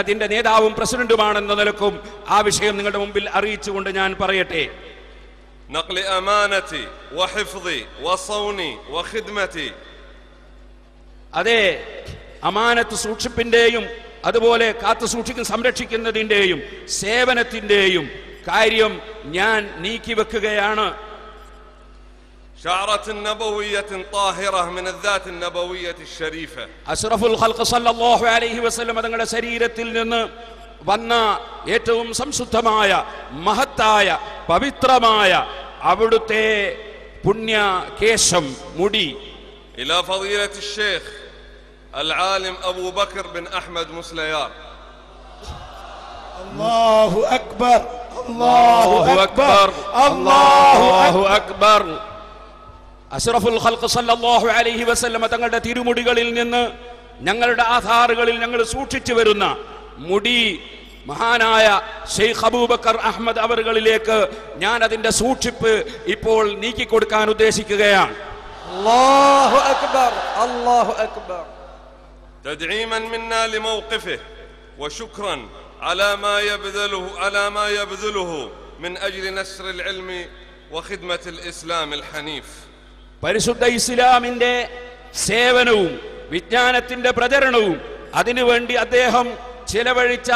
E: അതിന്റെ നേതാവും പ്രസിഡന്റുമാണെന്ന നിലക്കും ആ വിഷയം നിങ്ങളുടെ മുമ്പിൽ അറിയിച്ചുകൊണ്ട് ഞാൻ പറയട്ടെ.
F: نقل أمانتي وحفظي وصوني وخدمتي,
E: അതെ, അമാനത്ത് സൂക്ഷിപ്പിന്റെയും അതുപോലെ കാത്തു സൂക്ഷിക്കുന്ന സംരക്ഷിക്കുന്നതിന്റെയും സേവനത്തിന്റെയും കാര്യം ഞാൻ നീക്കിവെക്കുകയാണ്.
F: شعرة نبوية طاهرة من الذات النبوية الشريفة,
E: അഷ്റഫുൽ ഖൽഖ് സല്ലല്ലാഹു അലൈഹി വസല്ലം തങ്ങളുടെ ശരീരത്തിൽ നിന്ന് വന്ന ഏറ്റവും സംശുദ്ധമായ മഹത്തായ പവിത്രമായ അവിടുത്തെ പുണ്യ കേശം മുടി
F: إلى فضيلة الشيخ العالم أبو بكر بن أحمد مسليار.
B: الله أكبر الله أكبر الله
E: അക്ബർ. അഷ്റഫുൽ ഖൽഖ് സല്ലല്ലാഹു അലൈഹി വസല്ലം തങ്ങളുടെ തിരുമുടികളിൽ നിന്ന് ഞങ്ങളുടെ ആധാറുകളിൽ ഞങ്ങൾ സൂക്ഷിച്ചു വരുന്ന മുടി മഹാനായ ഷെയ്ഖ് അബൂബക്കർ അഹ്മദ് അവറുകളിലേക്ക് ഞാൻ അതിന്റെ സൂക്ഷിപ്പ് ഇപ്പോൾ നീക്കിക്കൊടുക്കാൻ ഉദ്ദേശിക്കുകയാണ്.
G: അല്ലാഹു അക്ബർ അല്ലാഹു അക്ബർ.
F: تدعيما منا لموقفه وشكرا على ما يبذله من أجل نشر العلم وخدمة الإسلام الحنيف.
E: പരിശുദ്ധ ഇസ്ലാമിന്റെ സേവനവും വിജ്ഞാനത്തിന്റെ പ്രചരണവും അതിനുവേണ്ടി അദ്ദേഹം ചെലവഴിച്ച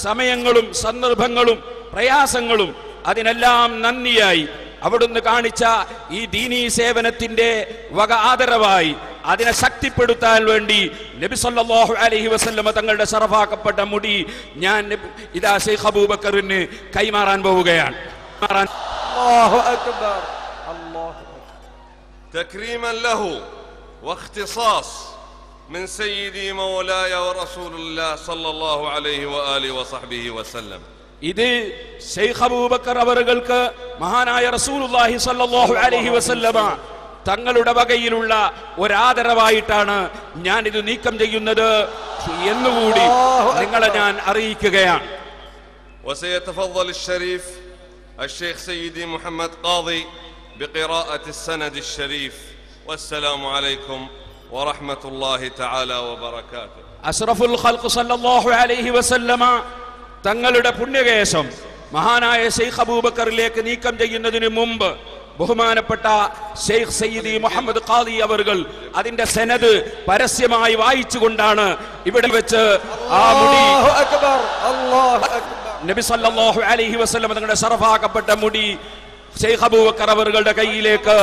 E: സമയങ്ങളും സന്ദർഭങ്ങളും പ്രയാസങ്ങളും അതിനെല്ലാം നന്ദിയായി അവിടുന്ന് കാണിച്ച ഈ ദീനീ സേവനത്തിന്റെ വക ആദരവായി അതിനെ ശക്തിപ്പെടുത്താൻ വേണ്ടി നബി സല്ലല്ലാഹു അലൈഹി വസല്ലമ തങ്ങളുടെ ശറഫാക്കപ്പെട്ട മുടി ഞാൻ ഇതാ ഷെയ്ഖ് അബൂബക്കറിന് കൈമാറാൻ പോവുകയാണ്.
G: അല്ലാഹു അക്ബർ അല്ലാഹു
F: تكريما له واختصاص من سيدي مولاي ورسول الله صلى الله عليه وآله وصحبه وسلم.
E: ഇത് ഷെയ്ഖ് അബൂബക്കർ അവറുകൾക്ക് മഹാനായ റസൂലുള്ളാഹി സ്വല്ലല്ലാഹു അലൈഹി വസല്ലമ തങ്ങളുടെ വകയിലുള്ള ഒരാദരവായിട്ടാണ് ഞാൻ ഇത് നീക്കം ചെയ്യുന്നത് എന്നുകൂടി നിങ്ങളെ ഞാൻ അറിയിക്കുകയാണ്.
F: وسيتفضل الشريف الشيخ سيدي محمد قاضي بقراءة السند الشريف. والسلام عليكم ورحمة الله تعالى وبركاته.
E: അഷ്റഫുൽ ഖൽഖ് സല്ലല്ലാഹു അലൈഹി വസല്ലമ തങ്ങളുടെ പുണ്യകേശം മഹാനായ ഷെയ്ഖ് അബൂബക്കറിലേക്ക് നീക്കം ചെയ്യുന്നതിന് മുമ്പ് ബഹുമാനപ്പെട്ട ഷെയ്ഖ് സയ്യിദി മുഹമ്മദ് ഖാദി അവറുകൾ അതിന്റെ സനദ് പരസ്യമായി വായിച്ചുകൊണ്ടാണ് ഇവിടെ വെച്ച് ആ മുടി നബി സല്ലല്ലാഹു അലൈഹി വസല്ലം തങ്ങളുടെ ശറഫാക്കപ്പെട്ട മുടി ഷെയ്ഖ് അബൂബക്കർ അവറുകളുടെ കയ്യിലേക്ക്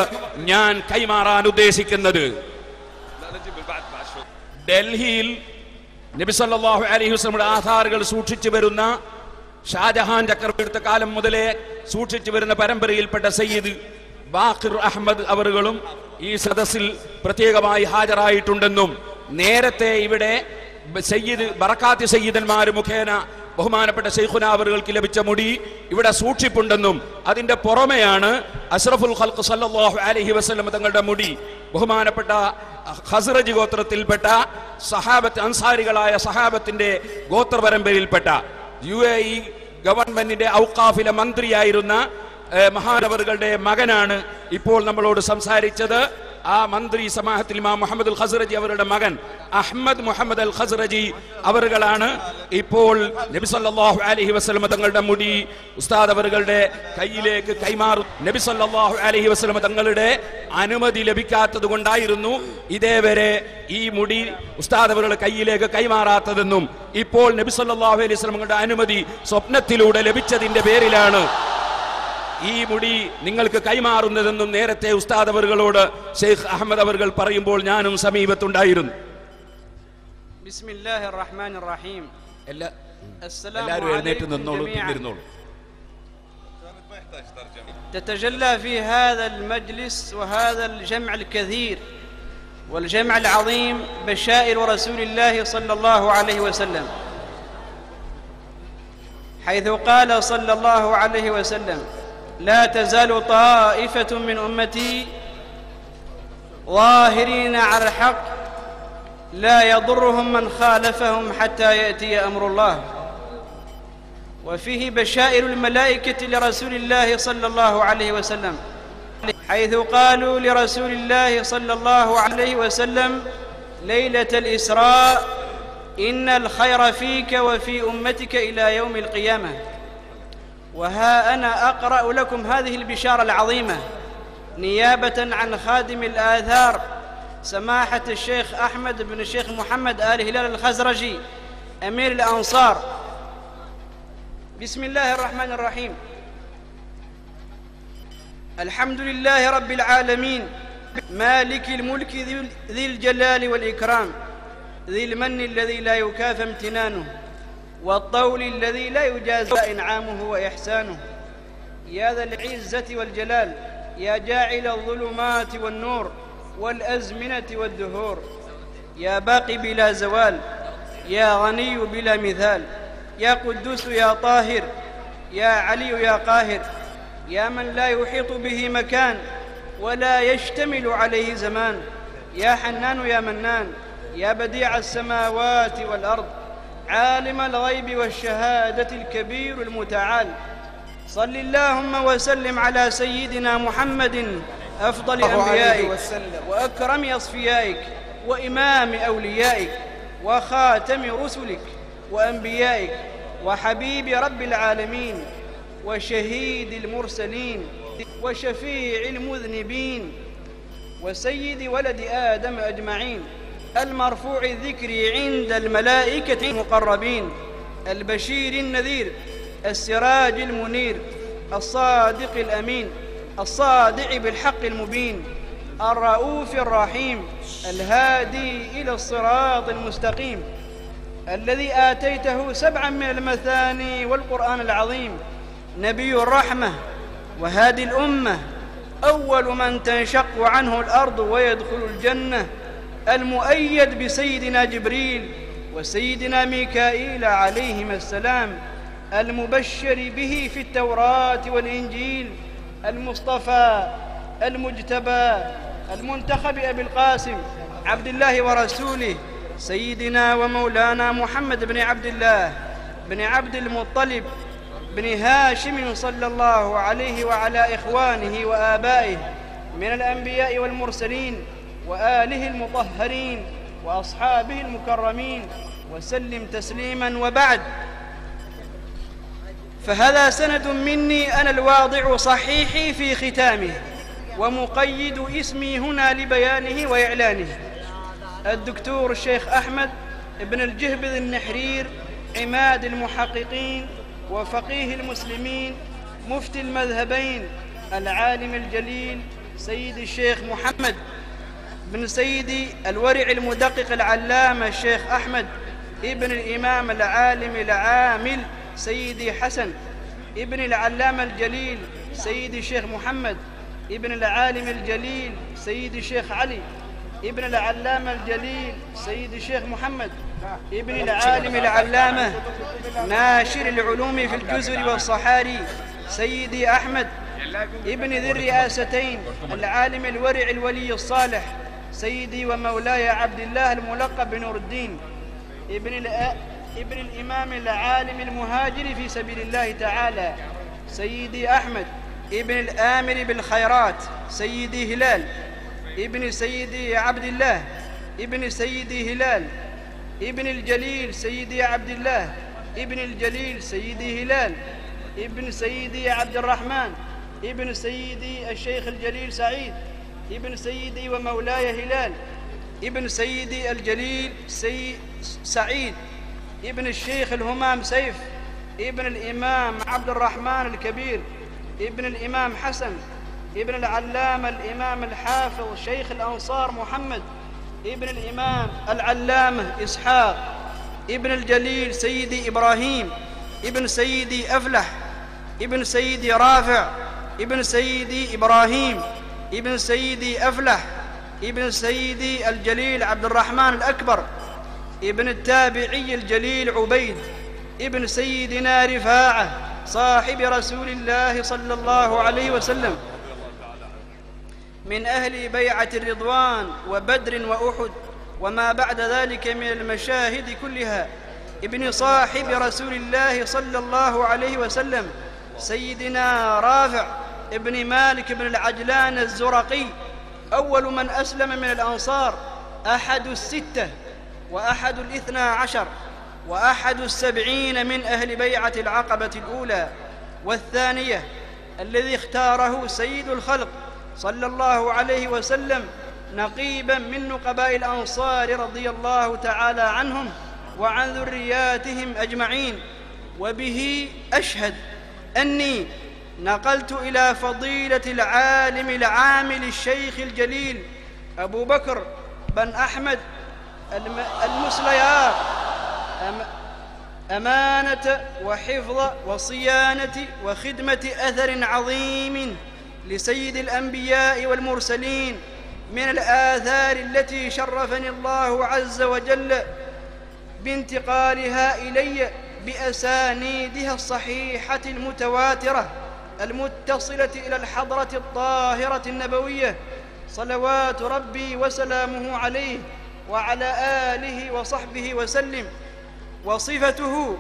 E: ഞാൻ കൈമാറാൻ ഉദ്ദേശിക്കുന്നത്. ഡൽഹിയിൽ നബി സല്ലല്ലാഹു അലൈഹി വസല്ലമയുടെ ആധാറുകൾ സൂക്ഷിച്ചു വരുന്ന ഷാജഹാൻ ചക്രവർത്തിയുടെ കാലം മുതലേ സൂക്ഷിച്ചു വരുന്ന പരമ്പരയിൽപ്പെട്ട സയ്യിദ് ബാഖിർ അഹമ്മദ് അവറുകളും ഈ സദസ്സിൽ പ്രത്യേകമായി ഹാജരായിട്ടുണ്ടെന്നും നേരത്തെ ഇവിടെ സയ്യിദ് ബറക്കാത്തി സയ്യിദന്മാർ മുഖേന ബഹുമാനപ്പെട്ട ശൈഖുന അവറുകൾക്ക് ലഭിച്ച മുടി ഇവിടെ സൂക്ഷിപ്പുണ്ടെന്നും അതിന്റെ പുറമെയാണ് അഷ്റഫുൽ ഖൽഖ് സല്ലല്ലാഹു അലൈഹി വസല്ലം തങ്ങളുടെ മുടി ബഹുമാനപ്പെട്ട ഖസ്റജ് ഗോത്രത്തിൽപ്പെട്ട സഹാബത്ത് അൻസാരികളായ സഹാബത്തിന്റെ ഗോത്ര പരമ്പരയിൽപ്പെട്ട UAE ഗവൺമെന്റിന്റെ ഔഖാഫിലെ മന്ത്രിയായിരുന്ന മഹാനവറുകളുടെ മകനാണ് ഇപ്പോൾ നമ്മളോട് സംസാരിച്ചത്. ആ മന്ത്രി സമാഹത്തിൽ ഇമാം മുഹമ്മദ് അൽ ഖസ്റജി അവരുടെ മകൻ അഹ്മദ് മുഹമ്മദ് അൽ ഖസ്റജി അവരുകളാണ് ഇപ്പോൾ നബി സല്ലല്ലാഹു അലൈഹി വസല്ലം തങ്ങളുടെ മുടി ഉസ്താദ് അവരുടെ കയ്യിലേക്ക് കൈമാറും. നബി സല്ലല്ലാഹു അലൈഹി വസല്ലം തങ്ങളുടെ അനുമതി ലഭിക്കാത്തത് കൊണ്ടായിരുന്നു ഇതേവരെ ഈ മുടി ഉസ്താദ് അവരുടെ കയ്യിലേക്ക് കൈമാറാത്തതെന്നും ഇപ്പോൾ നബി സല്ലല്ലാഹു അലൈഹി വസല്ലം തങ്ങളുടെ അനുമതി സ്വപ്നത്തിലൂടെ ലഭിച്ചതിന്റെ പേരിലാണ് ഈ മുടി നിങ്ങൾക്ക് കൈമാറുന്നതെന്നും നേരത്തെ ഉസ്താദ് അവറുകളോട് ഷെയ്ഖ് അഹമ്മദ് അവറുകൾ പറയുമ്പോൾ ഞാനും സമീപത്തുണ്ടായിരുന്നു.
H: ബിസ്മില്ലാഹിർ റഹ്മാനിർ റഹീം.
E: എല്ലാവരും എഴുന്നേറ്റ് നിന്നോളൂ, തിരിഞ്ഞിരുന്നോളൂ.
H: تتجلى في هذا المجلس وهذا الجمع الكثير والجمع العظيم بشائر رسول الله صلى الله عليه وسلم، حيث قال صلى الله عليه وسلم: لا تزال طائفة من أمتي ظاهرين على الحق لا يضرهم من خالفهم حتى يأتي أمر الله. وفيه بشائر الملائكة لرسول الله صلى الله عليه وسلم، حيث قالوا لرسول الله صلى الله عليه وسلم ليلة الإسراء: إن الخير فيك وفي أمتك إلى يوم القيامة. وها أنا أقرأ لكم هذه البشارة العظيمة نيابة عن خادم الآثار سماحة الشيخ أحمد بن الشيخ محمد آل هلال الخزرجي أمير الأنصار. بسم الله الرحمن الرحيم. الحمد لله رب العالمين مالك الملك ذي الجلال والإكرام ذي المن الذي لا يكافى امتنانه والطول الذي لا يجازى إنعامه وإحسانه. يا ذا العزة والجلال يا جاعل الظلمات والنور والأزمنة والدهور، يا باقي بلا زوال يا غني بلا مثال، يا قدوس يا طاهر يا علي يا قاهر، يا من لا يحيط به مكان ولا يشتمل عليه زمان، يا حنان يا منان يا بديع السماوات والأرض، عالم الغيب والشهادة الكبير المتعال. صل اللهم وسلم على سيدنا محمد أفضل أنبيائك وأكرم أصفيائك وإمام أوليائك وخاتم رسلك وأنبيائك وحبيب رب العالمين وشهيد المرسلين وشفيع المذنبين وسيد ولد آدم أجمعين، المرفوع الذكر عند الملائكة المقربين، البشير النذير، السراج المنير، الصادق الأمين، الصادع بالحق المبين، الرؤوف الرحيم، الهادي إلى الصراط المستقيم، الذي آتيته 7 من المثاني والقرآن العظيم، نبي الرحمة وهادي الأمة، أول من تنشق عنه الأرض ويدخل الجنة، المؤيد بسيدنا جبريل وسيدنا ميكائيل عليهما السلام، المبشر به في التوراة والإنجيل، المصطفى المجتبى المنتخب أبي القاسم عبد الله ورسوله سيدنا ومولانا محمد بن عبد الله بن عبد المطلب بن هاشم صلى الله عليه وعلى إخوانه وآبائه من الأنبياء والمرسلين وآله المطهرين وأصحابه المكرمين وسلم تسليما. وبعد، فهذا سند مني أنا الواضع صحيحي في ختامه ومقيد اسمي هنا لبيانه وإعلانه، الدكتور الشيخ أحمد بن الجهبذ النحرير، عماد المحققين وفقيه المسلمين، مفتي المذهبين، العالم الجليل سيد الشيخ محمد بن سيدي الورع المدقق العلامة الشيخ أحمد ابن الإمام العالم العامل سيدي حسن ابن العلامة الجليل سيدي الشيخ محمد ابن العالم الجليل سيدي الشيخ علي ابن العلامة الجليل سيدي الشيخ محمد ابن العالم العلامة ناشر العلوم في الجزر والصحاري سيدي أحمد ابن ذي الرئاستين العالم الورع الولي الصالح سيدي ومولاي عبد الله الملقب بنور الدين ابن الإمام العالم المهاجر في سبيل الله تعالى سيدي أحمد ابن الآمر بالخيرات سيدي هلال ابن سيدي عبد الله ابن سيدي هلال ابن الجليل سيدي عبد الله ابن الجليل سيدي هلال ابن سيدي عبد الرحمن ابن سيدي الشيخ الجليل سعيد ابن سيدي ومولاي هلال ابن سيدي الجليل سعيد ابن الشيخ الهمام سيف ابن الإمام عبد الرحمن الكبير ابن الإمام حسن ابن العلامة الإمام الحافظ شيخ الأنصار محمد ابن الإمام العلامة إسحاق ابن الجليل سيدي إبراهيم ابن سيدي أفلح ابن سيدي رافع ابن سيدي إبراهيم ابن سيدي أفلح ابن سيدي الجليل عبد الرحمن الأكبر ابن التابعي الجليل عبيد ابن سيدنا رفاعة صاحب رسول الله صلى الله عليه وسلم من أهل بيعة الرضوان وبدر وأحد وما بعد ذلك من المشاهد كلها ابن صاحب رسول الله صلى الله عليه وسلم سيدنا رافع ابن مالك بن العجلان الزرقي أول من أسلم من الأنصار أحد الستة وأحد ال12 وأحد 70 من أهل بيعة العقبة الأولى والثانية الذي اختاره سيد الخلق صلى الله عليه وسلم نقيبا من نقباء الأنصار رضي الله تعالى عنهم وعن ذرياتهم أجمعين. وبه أشهد أني نقلت إلى فضيلة العالم العامل الشيخ الجليل أبو بكر بن أحمد المسليار أمانة وحفظ وصيانة وخدمة أثر عظيم لسيد الأنبياء والمرسلين من الآثار التي شرفني الله عز وجل بانتقالها إلي بأسانيدها الصحيحة المتواترة المتصلة إلى الحضرة الطاهرة النبوية صلوات ربي وسلامه عليه وعلى آله وصحبه وسلم. وصفته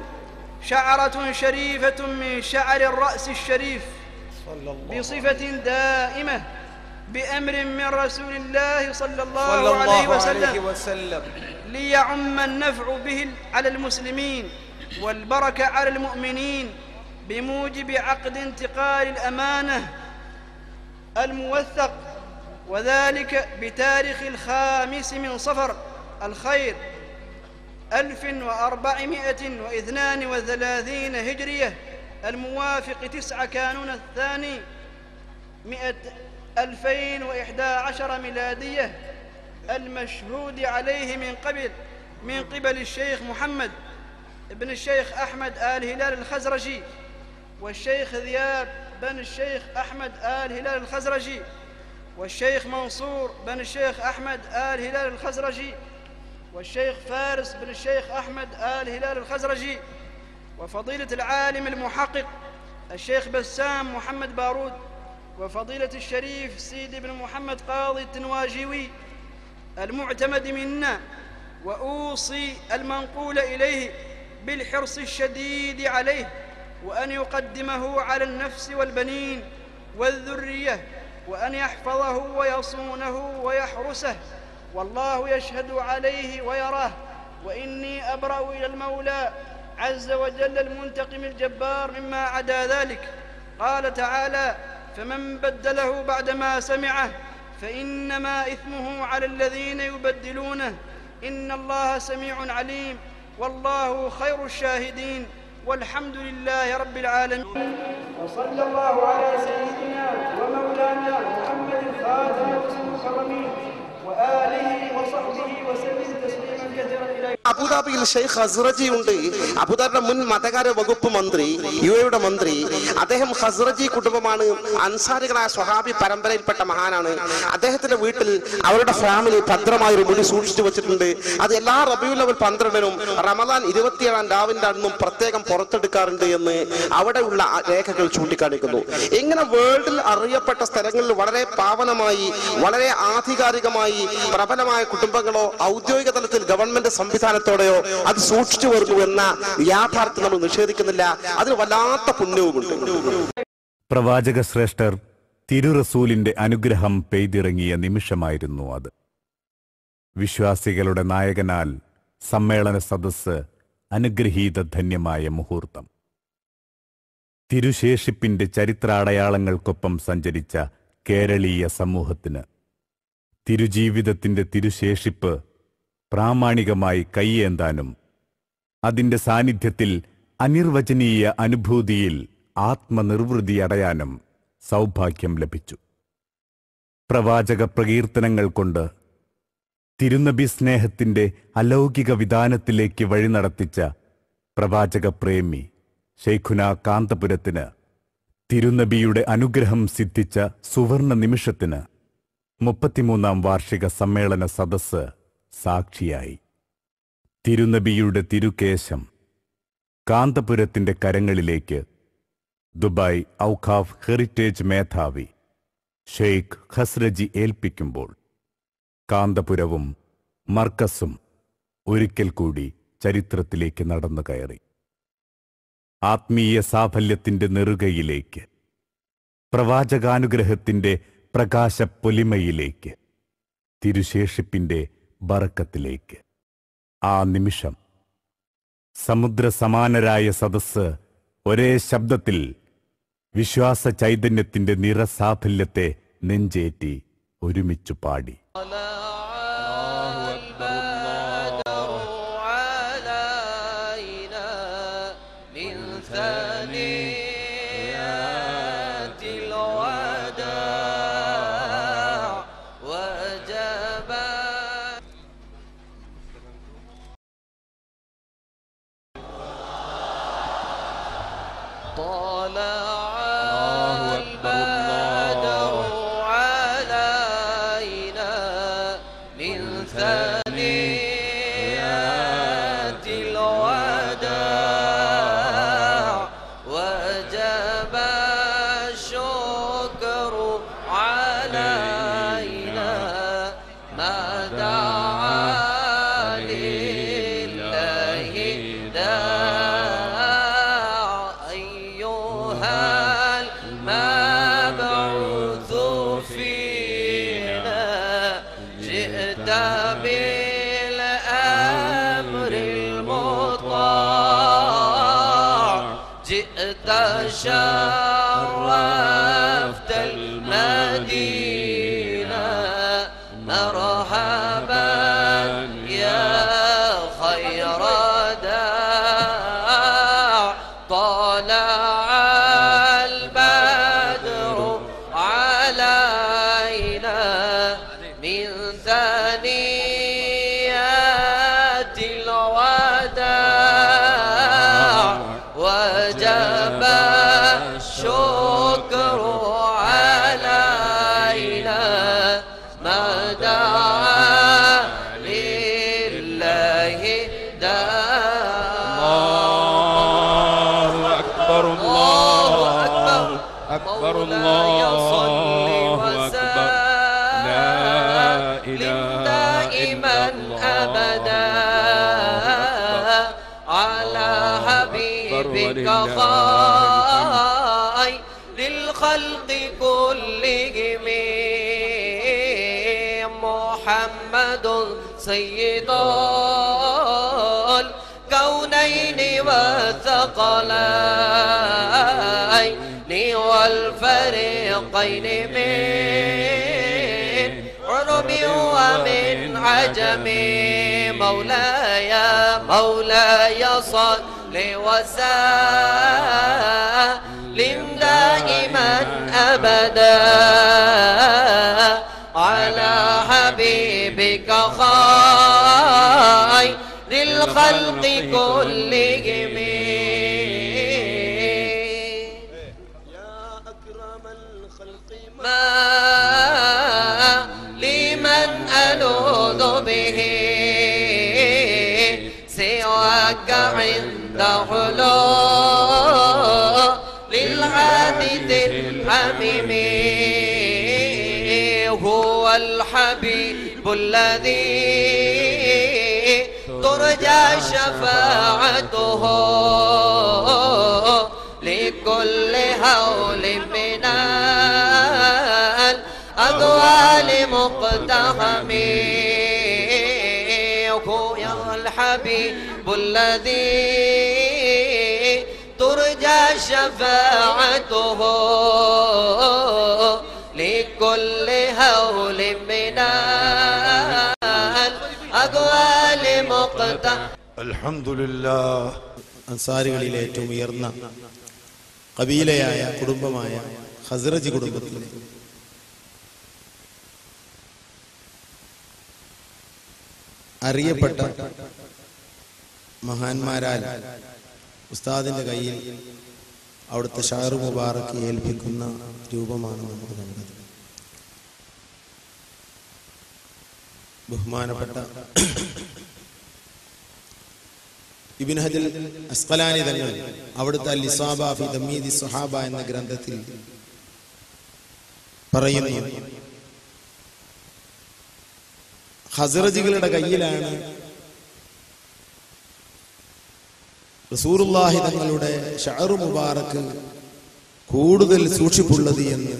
H: شعرة شريفة من شعر الرأس الشريف بصفة دائمة بأمر من رسول الله صلى الله عليه وسلم ليعم النفع به على المسلمين والبركة على المؤمنين بموجب عقد انتقال الأمانة الموثق، وذلك بتاريخ 5 من صفر الخير 1432 هجرية الموافق 9 كانون الثاني 2011 ميلادية، المشهود عليه من قبل الشيخ محمد بن الشيخ أحمد آل هلال الخزرجي والشيخ ذياب بن الشيخ أحمد آل هلال الخزرجي والشيخ منصور بن الشيخ أحمد آل هلال الخزرجي والشيخ فارس بن الشيخ أحمد آل هلال الخزرجي وفضيلة العالم المحقق الشيخ بسام محمد بارود وفضيلة الشريف سيدي بن محمد قاضي التنواجيوي المعتمد منا. وأوصي المنقول إليه بالحرص الشديد عليه وأن يقدمه على النفس والبنين والذرية وأن يحفظه ويصونه ويحرسه، والله يشهد عليه ويراه، وإني أبرأ إلى المولى عز وجل المنتقم الجبار مما عدا ذلك. قال تعالى: فمن بدله بعدما سمعه فإنما إثمه على الذين يبدلونه، إن الله سميع عليم والله خير الشاهدين، والحمد لله رب العالمين. وصلى الله على سيدنا ومولانا محمد خاتم المكرمين وآله وصحبه وسلم تسليما كثيرا إلى
I: അബുദാബിയിൽ ഷെയ്ഖ് ഖസ്റജി ഉണ്ട്. അബുദാബിയുടെ മുൻ മതകാര്യ വകുപ്പ് മന്ത്രി, യുഎയുടെ മന്ത്രി. അദ്ദേഹം ഖസ്റജി കുടുംബമാണ്. അൻസാരികളായ സ്വഹാബി പരമ്പരയിൽപ്പെട്ട മഹാനാണ്. അദ്ദേഹത്തിന്റെ വീട്ടിൽ അവരുടെ ഫാമിലി ഭദ്രമായ ഒരു മുടി സൂക്ഷിച്ചു വെച്ചിട്ടുണ്ട്. അത് എല്ലാ റബീഉൽ അവൽ 12-നും റമദാൻ 27-ാം രാവിന്റെ അന്നും പ്രത്യേകം പുറത്തെടുക്കാറുണ്ട് എന്ന് അവിടെയുള്ള രേഖകൾ ചൂണ്ടിക്കാണിക്കുന്നു. ഇങ്ങനെ വേൾഡിൽ അറിയപ്പെട്ട സ്ഥലങ്ങളിൽ വളരെ പാവനമായി, വളരെ ആധികാരികമായി പ്രബലമായ കുടുംബങ്ങളോ ഔദ്യോഗിക തലത്തിൽ ഗവൺമെന്റ് സംവിധാനത്തോടെയോ അത് സൂക്ഷിച്ചു വരുന്നു എന്ന യാഥാർത്ഥ്യം നമ്മൾ നിഷേധിക്കുന്നില്ല. അതിന് വല്ലാത്ത പുണ്യവുമുണ്ട്.
D: പ്രവാചക ശ്രേഷ്ഠർ തിരുറസൂലിന്റെ അനുഗ്രഹം പെയ്തിറങ്ങിയ നിമിഷമായിരുന്നു അത്. വിശ്വാസികളുടെ നായകനാൽ സമ്മേളന സദസ്സ് അനുഗ്രഹീത ധന്യമായ മുഹൂർത്തം. തിരുശേഷിപ്പിന്റെ ചരിത്രാടയാളങ്ങൾക്കൊപ്പം സഞ്ചരിച്ച കേരളീയ സമൂഹത്തിന് തിരുജീവിതത്തിന്റെ തിരുശേഷിപ്പ് പ്രാമാണികമായി കൈയേന്താനും അതിന്റെ സാന്നിധ്യത്തിൽ അനിർവചനീയ അനുഭൂതിയിൽ ആത്മനിർവൃതി അടയാനും സൗഭാഗ്യം ലഭിച്ചു. പ്രവാചക പ്രകീർത്തനങ്ങൾ കൊണ്ട് തിരുനബി സ്നേഹത്തിന്റെ അലൗകിക വിധാനത്തിലേക്ക് വഴി നടത്തിച്ച പ്രവാചക പ്രേമി ശൈഖുന കാന്തപുരത്തിന് തിരുനബിയുടെ അനുഗ്രഹം സിദ്ധിച്ച സുവർണ നിമിഷത്തിന് 33-ാം വാർഷിക സമ്മേളന സദസ്സ് സാക്ഷിയായി. തിരുനബിയുടെ തിരുകേശം കാന്തപുരത്തിന്റെ കരങ്ങളിലേക്ക് ദുബായ് ഔഖാഫ് ഹെറിറ്റേജ് മേധാവി ഷെയ്ഖ് ഖസ്റജി ഏൽപ്പിക്കുമ്പോൾ കാന്തപുരവും മർക്കസും ഒരിക്കൽ കൂടി ചരിത്രത്തിലേക്ക് നടന്നു കയറി. ആത്മീയ സാഫല്യത്തിന്റെ നെറുകയിലേക്ക്, പ്രവാചകാനുഗ്രഹത്തിന്റെ പ്രകാശപ്പൊലിമയിലേക്ക്, തിരുശേഷിപ്പിന്റെ ബറക്കത്തിലേക്ക്. ആ നിമിഷം സമുദ്രസമാനരായ സദസ്സ് ഒരേ ശബ്ദത്തിൽ വിശ്വാസ ചൈതന്യത്തിന്റെ നിറസാഫല്യത്തെ നെഞ്ചേറ്റി ഒരുമിച്ചു പാടി.
A: شرفت المدينة مرحبا يا خير داع طلع البدر علينا من ثنيات الوداع وجب الشكر علينا ما دعا لله داع.
E: الله أكبر الله أكبر الله أكبر لا إله
A: دائما أبدا على حبيبك للخلق كلهم محمد سيد الكونين والثقلين والفريقين من عرب ومن عجم مولاي مولاي صل وسلم دائما أبدا على حبيبك خير الخلق كلهم يا أكرم الخلق ما لمن ألوذ به سواك عند حلول للعادد الحميم هو الحبيب الذي ترجى شفاعته لكل هول من يحميه يا الحبيب الذي ترجى شفاعته لكل هول من الأقوال مقتضى.
B: الحمد لله. അൻസാരികളിലെ ഏറ്റവും ഉയർന്ന കബീലയായ കുടുംബമായ ഖസ്റജ് കുടുംബത്തിലെ അറിയപ്പെട്ട മഹാന്മാരാൽ ഉസ്താദിന്റെ കയ്യിൽ അവിടുത്തെ ഷാറു മുബാറക്ക് ഏൽപ്പിക്കുന്ന രൂപമാണ് നമ്മൾ കണ്ടത്. ബഹുമാനപ്പെട്ട ഇബ്നു ഹജർ അസ്ഖലാനി തങ്ങൾ അവിടുത്തെ അൽ-ഇസാബ ഫി തംയീദി സ്വഹാബ എന്ന ഗ്രന്ഥത്തിൽ പറയുന്നു, ഖസ്റജികളുടെ കയ്യിലാണ് റസൂലുള്ളാഹി തങ്ങളുടെ ഷഅറു മുബാറക്ക് കൂടുതൽ സൂക്ഷിപ്പുള്ളത് എന്ന്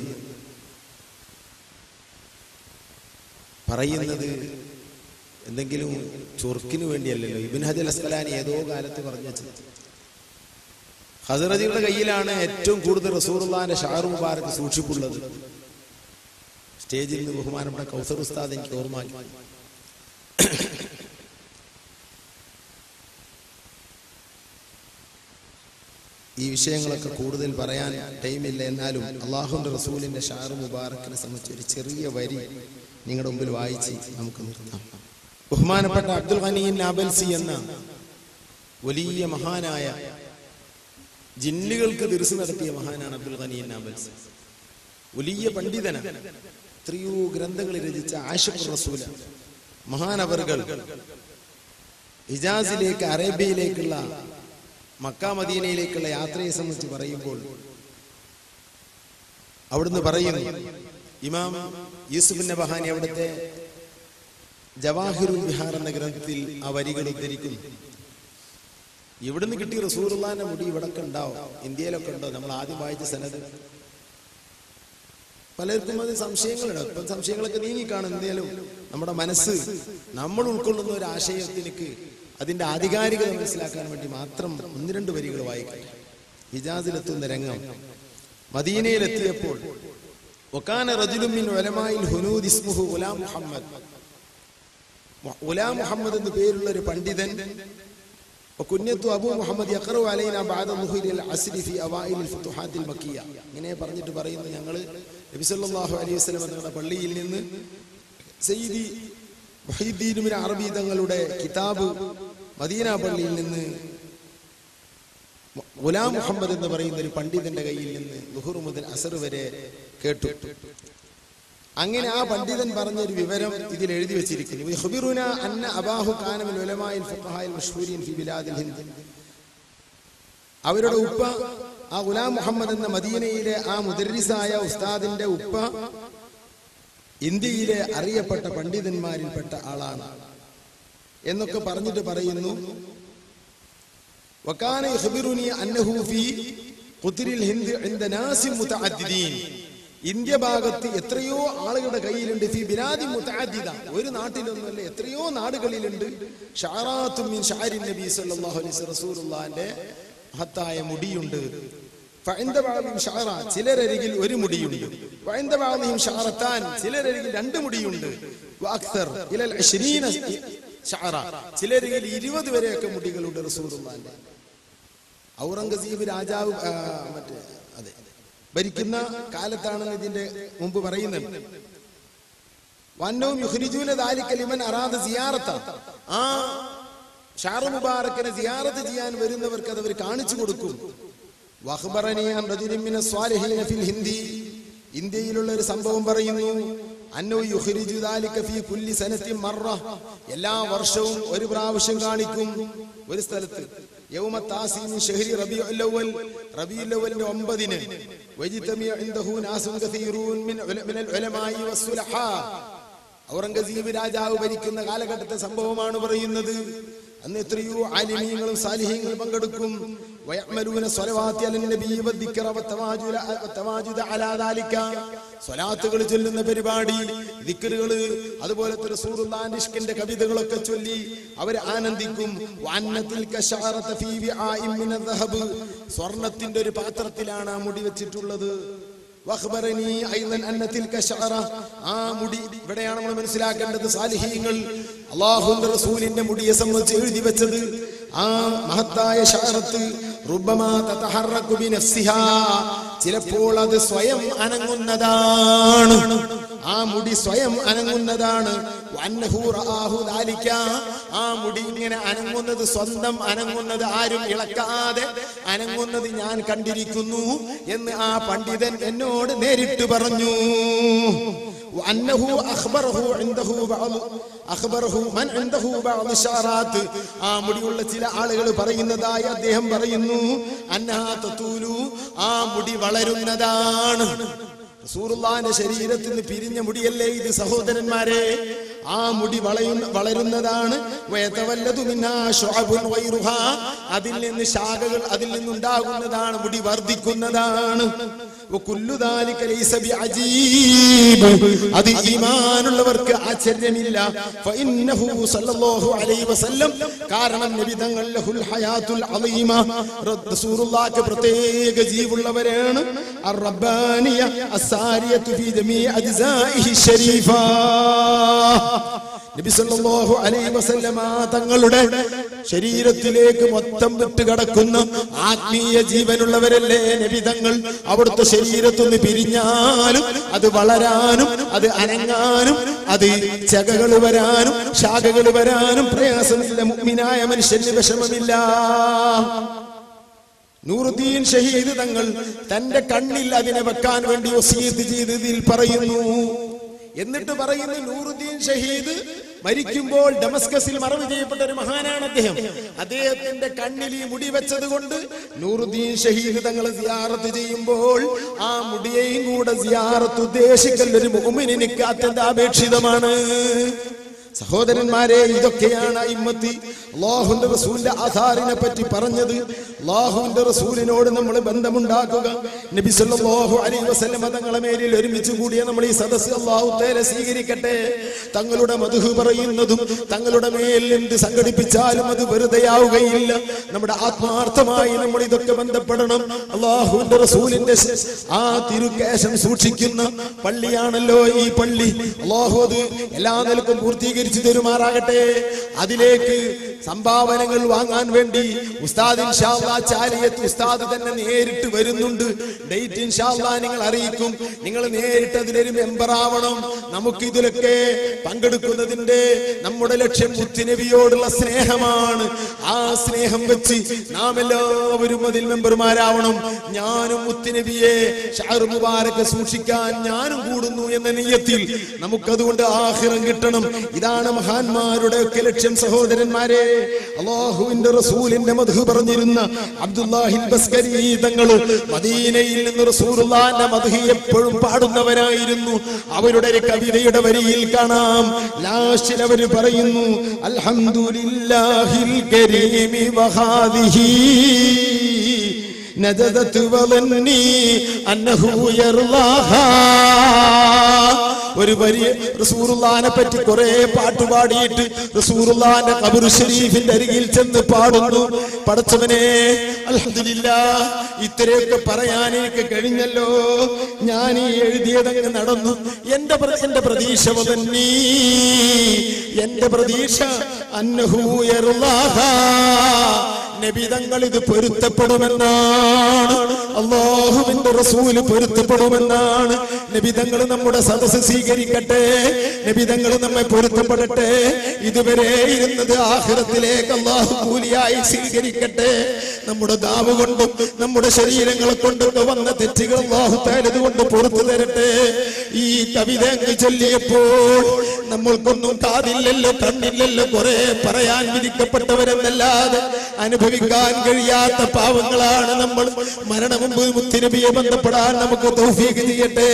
B: പറയുന്നത് എന്തെങ്കിലും ചൊർക്കിന് വേണ്ടിയല്ലല്ലോ. ഇബ്നു ഹജർ അസ്ഖലാനി ഏതോ കാലത്ത് പറഞ്ഞു വെച്ചത് ഖസ്റജികളുടെ കയ്യിലാണ് ഏറ്റവും കൂടുതൽ റസൂലുള്ളാഹിന്റെ ഷഅറു മുബാറക്ക് സൂക്ഷിപ്പുള്ളത്. സ്റ്റേജിൽ നിന്ന് ബഹുമാനപ്പെട്ട കൗസർ ഉസ്താദ് എനിക്ക് ഓർമ്മയാക്കി. ഈ വിഷയങ്ങളൊക്കെ കൂടുതൽ പറയാൻ ടൈമില്ല. എന്നാലും അള്ളാഹുവിന്റെ റസൂലിന്റെ ഷഅറു മുബാറക്കിനെ സംബന്ധിച്ച് ഒരു ചെറിയ വരി നിങ്ങളുടെ മുമ്പിൽ വായിച്ച് നമുക്ക് നിർത്താം. ബഹുമാനപ്പെട്ട അബ്ദുൽ ഗനി നാബൽസി എന്ന വലിയ മഹാനായ ജിന്നുകൾക്ക് ദിർസ് നടത്തിയ മഹാനാണ് അബ്ദുൽ ഗനി നാബൽസി. വലിയ പണ്ഡിതനാണ്. എത്രയോ ഗ്രന്ഥങ്ങൾ രചിച്ച ആശിഖുർ റസൂല മഹാനവറുകൾ ഹിജാസിലേക്ക് അറേബ്യയിലേക്കുള്ള മക്ക മദീനയിലേക്കുള്ള യാത്രയെ സംബന്ധിച്ച് പറയുമ്പോൾ അവിടുന്ന് പറയുന്നു, ഇമാം യൂസുഫ് നബഹാനി അവിടുത്തെ ജവാഹിറുൽ ബിഹാർ എന്ന ഗ്രന്ഥത്തിൽ ആ വരികൾ ഉദ്ധരിക്കുന്നു. ഇവിടുന്ന് കിട്ടിയ റസൂലുള്ളാഹിന്റെ മുടി ഇവിടൊക്കെ ഉണ്ടാവും, ഇന്ത്യയിലൊക്കെ ഉണ്ടോ? നമ്മൾ ആദ്യം വായിച്ച സനദ് പലർക്കും അത് സംശയങ്ങളുണ്ട്. ഇപ്പം സംശയങ്ങളൊക്കെ നീങ്ങിക്കാണും. എന്തായാലും നമ്മുടെ മനസ്സ് നമ്മൾ ഉൾക്കൊള്ളുന്ന ഒരു ആശയത്തിലേക്ക് അതിന്റെ ആധികാരികത മനസ്സിലാക്കാൻ വേണ്ടി മാത്രം ഒന്ന് രണ്ട് വരികൾ വായിക്കട്ടെ. ഹിജാസിലെത്തുന്ന രംഗം. മദീനയിലെത്തിയപ്പോൾ വകാന റജുലുൻ മിൻ ഉലമാഇൽ ഹുനൂദ് ഇസ്മുഹു ഗുലാം മുഹമ്മദ്. ഗുലാം മുഹമ്മദ് എന്ന് പേരുള്ള ഒരു പണ്ഡിതൻ. വകുന്യതു അബൂ മുഹമ്മദ് യഖറു അലൈനാ ബഅദ ദുഹൂരിൽ അസ്രി ഫി അവൈൽ ഫുതുഹാത്തിൽ മക്കിയ. ഇങ്ങനെ പറഞ്ഞിട്ട് പറയുന്നു, ഞങ്ങൾ നബി സല്ലല്ലാഹു അലൈഹി വസല്ലം തങ്ങളുടെ പള്ളിയിൽ നിന്ന് സയ്യിദി മുഹീദ്ദീൻ ഇബ്നു അറബി തങ്ങളുടെ കിതാബ് മദീന പള്ളിയിൽ നിന്ന് ഗുലാം മുഹമ്മദ് എന്ന് പറയുന്ന ഒരു പണ്ഡിതന്റെ കയ്യിൽ നിന്ന് ദുഹൂർ മുതൽ അസർ വരെ കേട്ടു. അങ്ങനെ ആ പണ്ഡിതൻ പറഞ്ഞൊരു വിവരം ഇതിൽ എഴുതി വെച്ചിരിക്കുന്നു. യഖ്ബിറുനാ അന്ന അബാഹു കാന മിൻ ഉലമാഇൽ ഫുഖഹാഇൽ മഷ്ഹൂരീൻ ഫി ബിലാദിൽ ഹിന്ദ്. അവരുടെ ഉപ്പ ആ ഗുലാം മുഹമ്മദ് എന്ന മദീനയിലെ ആ മുദർരിസായ ഉസ്താദിന്റെ ഉപ്പ ഇന്ത്യയിലെ അറിയപ്പെട്ട പണ്ഡിതന്മാരിൽപ്പെട്ട ആളാണ് എന്നൊക്കെ പറഞ്ഞിട്ട് പറയുന്നു, വകാന യഖ്ബിറുനി അന്നഹു ഫീ ഖുത്രിൽ ഹിന്ദ് ഇൻദ നാസിൻ മുതഅദ്ദിദീൻ. ഇന്ത്യ ഭാഗത്ത് എത്രയോ ആളുകളുടെ കയ്യിലുണ്ട്. ഫീ ബിലാദി മുതഅദ്ദിദ, ഒരു നാട്ടിലൊന്നുമല്ല, എത്രയോ നാടുകളിലുണ്ട്. ഷഅറാത്തും മിൻ ഷഅരി നബി സല്ലല്ലാഹു അലൈഹി വസല്ലം, റസൂലുള്ളാഹിന്റെ മഹത്തായ മുടിയുണ്ട്. ഫഇൻദ ബഅദിഹിം ഷഅറ, ചിലരരികിൽ ഒരു മുടിയുണ്ട്. വഇൻദ ബഅദിഹിം ഷഅറത്താൻ, ചിലരരികിൽ രണ്ട് മുടിയുണ്ട്. വഅക്തർ ഇലൽ 20 ഷഅറ, ചിലരികിൽ 20 വരെയൊക്കെ മുടികളുണ്ട് റസൂലുള്ളാഹിന്റെ. ഔറംഗസീബ് രാജാവ് അതെ ഭരിക്കുന്ന കാലത്താണെന്ന് ഇതിന്റെ മുമ്പ് പറയുന്നുണ്ട്. വന്നവും യുഖ്രിജൂന ദാലിക ലിമൻ അറാദ സിയാറത, ആ ഷഅറു മുബാറക്കിനെ സിയാറത്ത് ചെയ്യാൻ വരുന്നവർക്ക് അത് അവർ കാണിച്ചു കൊടുക്കും. വഖ്ബറനി അൻ റജുലിൻ മിന സ്വാലിഹീന ഫിൽ ഹിന്ദി, ഇന്ത്യയിലുള്ള ഒരു സംഭവം പറയുന്നു. അന്നഹു യുഖ്രിജു ദാലിക ഫീ കുല്ലി സനത്തിൻ മറ, എല്ലാ വർഷവും ഒരു പ്രാവശ്യം കാണിക്കും ഒരു സ്ഥലത്ത്. യൗമ താസീൻ ശഹരി റബീഉൽ അവ്വൽ, റബീഉൽ അവ്വലിന്റെ 9-ന് വജിതമിയ ഇൻദഹു നാസുൻ കസീറൂൻ മിനൽ ഉലമാഇ വസ്സുലഹാ. ഔറംഗസീബ് രാജാവ് ഭരിക്കുന്ന കാലഘട്ടത്തെ സംഭവമാണ് പറയുന്നത്. അന്ന് എത്രയോ ആലിമീങ്ങളും സാലിഹീങ്ങളും പങ്കെടുക്കും. വയഅമലൂന സ്വലവാത്തി അലൻ നബി വദ്ദിക്റ വതവാജുദ അലാ ദാലിക സ്വലാത്തുകൾ ചൊല്ലുന്ന പരിപാടി, ദിക്റുകൾ, അതുപോലെ റസൂലുള്ളാഹിന്റെ ഇഷ്കിന്റെ കവിതകളൊക്കെ ചൊല്ലി അവർ ആനന്ദിക്കും. വഅന്നതിൽ കശഅറത ഫീ വിആഇൻ മിന ദഹബ്, സ്വർണത്തിന്റെ ഒരു പാത്രത്തിലാണ് ആ മുടി വെച്ചിട്ടുള്ളത്. വഖബറനി അയ്ളൻ അന്നതിൽ കശഅറ, ആ മുടി ഇവിടെയാണ് നമ്മൾ മനസ്സിലാക്കേണ്ടത്. സാലിഹീങ്ങൾ അല്ലാഹുവിന്റെ റസൂലിന്റെ മുടിയെ സംബന്ധിച്ച് എഴുതി വെച്ചത് ആ മഹത്തായ ശഅറത്ത് റുബ്ബമാ തതഹറകു ബിനഫ്സിഹാ, ചിലപ്പോൾ അത് സ്വയം അനങ്ങുന്നതാണ്. ആ മുടി സ്വയം അനങ്ങുന്നതാണ്. വഅന്നഹു റആഹു ദാലിക, ആ മുടി ഇങ്ങനെ അനങ്ങുന്നത്, സ്വന്തം അനങ്ങുന്നത്, ആരും ഇളക്കാതെ അനങ്ങുന്നത് ഞാൻ കണ്ടിരിക്കുന്നു എന്ന് ആ പണ്ഡിതൻ എന്നോട് നേരിട്ട് പറഞ്ഞു. വഅന്നഹു അഖ്ബറഹു ഇൻദഹു ബഅദ് അഖ്ബറഹു മൻ ഇൻദഹു ബഅദ് ശഅറാത്ത്, ആ മുടിയുള്ള ചില ആളുകൾ പറയുന്നതായി അദ്ദേഹം പറയുന്നു. അന്നഹാ തതൂലു, ആ മുടി വളരുന്നതാണ്. റസൂലുള്ളാഹിന്റെ ശരീരത്തിൽ നിന്ന് പിരിഞ്ഞ മുടിയല്ലേ ഇത് സഹോദരന്മാരെ, ആ മുടി വളരുന്നതാണ്. വയതവല്ലദു മിനാ ശുഅബുൻ ഗൈറുഹാ, അതിൽ നിന്ന് ശാഖകൾ അതിൽ നിന്നുണ്ടാകുന്നതാണ്, മുടി വർദ്ധിക്കുന്നതാണ്. വകുല്ലു ദാലിക ലൈസ ബിഅജീബ്, അത് ഈമാനുള്ളവർക്ക് ആശ്ചര്യമില്ല. ഫഇന്നഹു സല്ലല്ലാഹു അലൈഹി വസല്ലം, കാരണം നബി തങ്ങൾ ലഹുൽ ഹയാത്തുൽ അളീമ, റസൂലുള്ളാഹിക്ക് പ്രത്യേക ജീവുള്ളവരാണ്. അർ-റബ്ബാനിയ അസ്സാരിയതു ഫീ ജമീഇ അജ്സാഇഹി ശരീഫ, നബി സല്ലല്ലാഹു അലൈഹി വസല്ലമ തങ്ങളുടെ ശരീരത്തിലേക്ക് മൊത്തം വിട്ട് കിടക്കുന്ന ആത്മീയ ജീവനുള്ളവരല്ലേ നബി തങ്ങൾ. അവിടുത്തെ ശരീരത്തിൽ നിന്ന് പിരിഞ്ഞാലും അത് വളരാനും അത് അനങ്ങാനും അത് ചകകൾ വരാനും ശാഖകൾ വരാനും പ്രയാസമില്ല. മുഅ്മിനായ മനുഷ്യന് വിഷമമില്ല. നൂറുദ്ദീൻ ഷഹീദ് തങ്ങൾ തന്റെ കണ്ണിൽ അതിനെ വെക്കാൻ വേണ്ടി വസിയത്ത് ചെയ്തതിൽ പറയുന്നു. എന്നിട്ട് പറയുന്നു, നൂറുദ്ദീൻ ഷഹീദ് മരിക്കുമ്പോൾ ഡമസ്കസിൽ മറവ് ചെയ്യപ്പെട്ട ഒരു മഹാനാണ് അദ്ദേഹം. അദ്ദേഹത്തിന്റെ കണ്ണിൽ ഈ മുടി വെച്ചത് കൊണ്ട് നൂറുദ്ദീൻ ഷഹീദ് തങ്ങളെ സിയാറത്ത് ചെയ്യുമ്പോൾ ആ മുടിയെയും കൂടെ സിയാറത്ത് ഉദ്ദേശിക്കൽ ഒരു മുഅ്മിനിന് അത്യന്താപേക്ഷിതമാണ്. സഹോദരന്മാരെ, ഇതൊക്കെയാണ് ഇമ്മത്തി അല്ലാഹുവിന്റെ റസൂലിന്റെ ആധാറിനെ പറ്റി പറഞ്ഞത്. അല്ലാഹുവിന്റെ റസൂലിനോട് നമ്മൾ ബന്ധമുണ്ടാക്കുക. നബി സല്ലല്ലാഹു അലൈഹി വസല്ലം തങ്ങളെ മേലിൽ ഒരുമിച്ച് കൂടിയ നമ്മൾ ഈ സദസ്സ് അല്ലാഹു തആല സ്വീകരിക്കട്ടെ. തങ്ങളുടെ മദ്ഹ് പറയുന്നതും തങ്ങളുടെ മേൽ എന്ത് സംഘടിപ്പിച്ചാലും അത് വെറുതെയാവുകയില്ല. നമ്മുടെ ആത്മാർത്ഥമായി നമ്മൾ ഇതൊക്കെ ബന്ധപ്പെടണം. അല്ലാഹുവിന്റെ റസൂലിന്റെ ആ തിരുകേശം സൂക്ഷിക്കുന്ന പള്ളിയാണല്ലോ ഈ പള്ളി. അല്ലാഹു അത് എല്ലാ നിലക്കും പൂർത്തീകരിച്ചു തരുമാറാകട്ടെ. അതിലേക്ക് സംഭാവനകൾ വാങ്ങാൻ വേണ്ടി ഉസ്താദ് ഇൻഷാ അല്ലാഹ് ചാലിയത്ത് ഉസ്താദ് തന്നെ നേരിട്ട് വരുന്നുണ്ട്. ഡേറ്റ് ഇൻഷാ അല്ലാഹ് നിങ്ങൾ അറിയിക്കും. നിങ്ങൾ നേരിട്ട് അതിലൊരു മെമ്പർ ആവണം. നമുക്ക് ഇതിലൊക്കെ പങ്കെടുക്കുന്നതിന്റെ നമ്മുടെ ലക്ഷ്യം മുത്തുനബിയോടുള്ള സ്നേഹമാണ്. ആ സ്നേഹം വെച്ച് നാം എല്ലാവരും അതിൽ മെമ്പർമാരാവണം. ഞാനും മുത്തുനബിയെ ഷഅർ മുബാരക സൂക്ഷിക്കാൻ ഞാനും കൂടുന്നു എന്ന നിയ്യത്തിൽ നമുക്കതുകൊണ്ട് ആഖിറം കിട്ടണം. ഇതാണ് മഹാന്മാരുടെ ഒക്കെ ലക്ഷ്യം. സഹോദരന്മാരെ, അല്ലാഹുവിന്റെ റസൂലിന്റെ മദ്ഹ് പറഞ്ഞിരുന്ന അബ്ദുല്ലാഹിൽ ബസ്കരി തങ്ങൾ മദീനയിൽ നിന്ന് റസൂലുള്ളാഹിന്റെ മദ്ഹ് എപ്പോഴും പാടുന്നവരായിരുന്നു. അവരുടെ ഒരു കവിതയുടെ വരിയിൽ കാണാം, ലാസ്റ്റിൽ അവർ പറയുന്നു, അൽഹംദുലില്ലാഹിൽ കരീമി വഹാദിഹി നജദത് വലന്നി അന്നഹു യർലാഹാ. ഒരു വരി റസൂലുള്ളാഹിനെ പറ്റി കുറെ പാട്ട് പാടിയിട്ട് റസൂലുള്ളാഹിന്റെ ഖബർ ശരീഫിന്റെ അരികിൽ ചെന്ന് പാടുന്നു, പടച്ചവനെ അൽഹംദുലില്ലാഹ് ഇത്രയൊക്കെ പറയാൻ എനിക്ക് കഴിഞ്ഞല്ലോ. ഞാൻ ഈ എഴുതിയതങ്ങ് നടന്നു. എന്റെ പ്രതീക്ഷ വദന്നി, എന്റെ പ്രതീക്ഷ അന്നഹു യർലാഹാ, നബി തങ്ങൾ ഇത് പൊരുത്തപ്പെടുമെന്നാണ്. അല്ലാഹുവിന്റെ റസൂല് പൊരുത്തപ്പെടുമെന്നാണ്. നബി തങ്ങൾ നമ്മുടെ സദസ്സ് സ്വീകരിക്കട്ടെ. നബി തങ്ങൾ നമ്മെ പൊരുത്തപ്പെടട്ടെ. ഇതുവരെ ഇരുന്നത് ആഖിറത്തിലേക്ക് അല്ലാഹു കൂലിയായി സ്വീകരിക്കട്ടെ. നമ്മുടെ ദാവ് കൊണ്ടും നമ്മുടെ ശരീരങ്ങളെ കൊണ്ടൊക്കെ വന്ന തെറ്റുകൾ അല്ലാഹു തആല ഇതുകൊണ്ട് പുറത്തു തരട്ടെ. ഈ കവിത അങ്ങ് ചൊല്ലിയപ്പോൾ നമ്മൾക്കൊന്നും കാതില്ലല്ലോ കണ്ണില്ലല്ലോ, കുറെ പറയാൻ വിധിക്കപ്പെട്ടവരെന്നല്ലാതെ അനുഭവിക്കാൻ കഴിയാത്ത പാവങ്ങളാണ് നമ്മൾ. മരണമുമ്പ് മുത്തുനബിയെ ബന്ധപ്പെടാൻ നമുക്ക് തൗഫീഖ് ചെയ്യട്ടെ.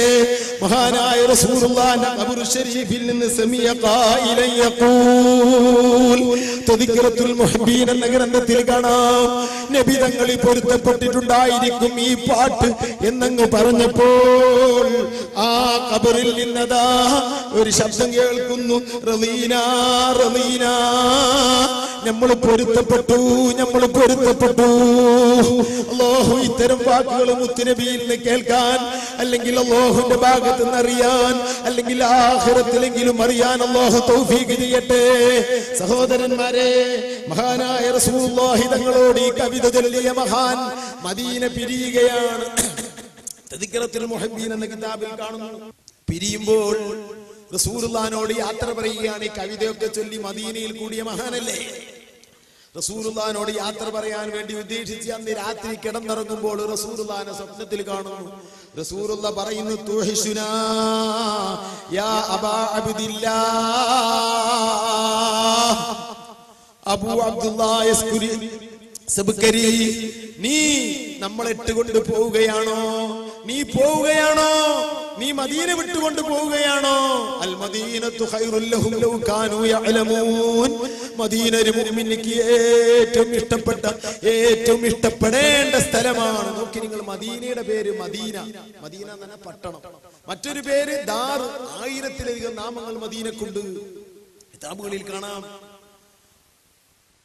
B: മഹാനായ റസൂലുള്ളാഹിന്റെ ഖബർ ശരീഫിൽ നിന്ന് സമിയ ഖായിലൻ യഖൂൽ തദ്കിറത്തുൽ മുഹബ്ബീൻ എന്ന ഗ്രന്ഥത്തിൽ കാണാം, നബി തങ്ങളിൽ പൊരുത്തപ്പെട്ടിട്ടുണ്ടായിരിക്കും ഈ പാട്ട് എന്നങ്ങ് പറഞ്ഞപ്പോൾ ആ ഖബറിൽ നിന്നതാ ഒരു ശബ്ദം കേൾക്കുന്നു, റളീന റളീന, നമ്മൾ പൊരുത്തപ്പെട്ടു, നമ്മൾ പൊരുത്തപ്പെട്ടു. അല്ലാഹു ഇത്തരം വാക്കുകൾ മുത്തുനബിയിൽ നിന്ന് കേൾക്കാൻ, അല്ലെങ്കിൽ അല്ലാഹുവിന്റെ ഭാഗത്ത് നിന്ന് അറിയാൻ, അല്ലെങ്കിൽ ആഖിറത്തിലെങ്കിലും അറിയാൻ അല്ലാഹു തൗഫീഖ് ചെയ്യട്ടെ. സഹോദരന്മാരെ, മഹാനായ റസൂലുള്ളാഹി തങ്ങളോട് ഈ കവിത ചൊല്ലിയ മഹാൻ മദീന പിരിയുകയാണ്. തദ്കിറത്തുൽ മുഹബ്ബീൻ എന്ന കിതാബിൽ കാണുന്നു, പിരിയുമ്പോൾ റസൂലുള്ളാഹിനോട് യാത്ര പറയുകയാണ്. ഈ കവിതയൊക്കെ ചൊല്ലി മദീനയിൽ കൂടിയ മഹാനല്ലേ. റസൂലുള്ളാഹിനോട് യാത്ര പറയാൻ വേണ്ടി ഉദ്ദേശിച്ച് അന്ന് രാത്രി കിടന്നിറങ്ങുമ്പോൾ റസൂലുള്ളാഹിനെ സ്വപ്നത്തിൽ കാണുന്നു. റസൂലുള്ളാഹി പറയുന്നു, തുഹിഷുനാ യാ അബാ അബ്ദില്ലാഹ്, അബൂ അബ്ദുല്ലാഹ് സബ്കരി, നീ നമ്മളെ ഇട്ടുകൊണ്ട് പോവുകയാണോ? നീ പോവുകയാണോ? നീ മദീന വിട്ടുകൊണ്ട് പോവുകയാണോ? അൽ മദീനത്തു ഖൈറുൽ ലഹും ലൗ കാനൂ യഅലമൂൻ. മദീന ഒരു മുഅ്മിനിക്ക് ഏറ്റവും ഇഷ്ടപ്പെട്ട, ഏറ്റവും ഇഷ്ടപ്പെടേണ്ട സ്ഥലമാണ്. നോക്കി നിങ്ങൾ, മദീനയുടെ പേര് മദീന, മദീന എന്ന് പറഞ്ഞാൽ പട്ടണം. മറ്റൊരു പേര് ദാർ, 1000-ലധികം നാമങ്ങൾ മദീനക്കുണ്ട്. കിതാബുകളിൽ കാണാം.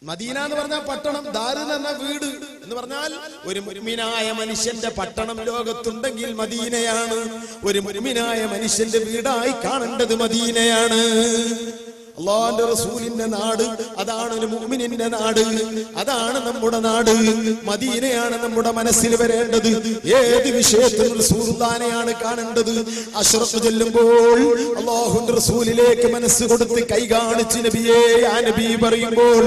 B: മദീന എന്ന് പറഞ്ഞാൽ പട്ടണം, ദാറ് എന്ന് പറഞ്ഞാൽ വീട് എന്ന് പറഞ്ഞാൽ ഒരു മുഅ്മിനായ മനുഷ്യന്റെ പട്ടണം ലോകത്തുണ്ടെങ്കിൽ മദീനയാണ്. ഒരു മുഅ്മിനായ മനുഷ്യന്റെ വീടായി കാണേണ്ടത് മദീനയാണ്. അല്ലാഹുവിന്റെ റസൂലിന്റെ നാട് അതാണ്, ഒരു മുഅ്മിനിന്റെ നാട് അതാണ് നമ്മുടെ നാട്. മദീനയാണ് നമ്മുടെ മനസ്സിൽ വരേണ്ടത്. ഏത് വിഷയത്തിലും റസൂലുള്ളാഹിനെയാണ് കാണേണ്ടത്. അശ്റഫ് ചൊല്ലുമ്പോൾ അല്ലാഹുവിന്റെ റസൂലിലേക്ക് മനസ്സ് കൊടുത്ത് കൈ കാണിച്ച് നബിയേ യാ നബി പറയുമ്പോൾ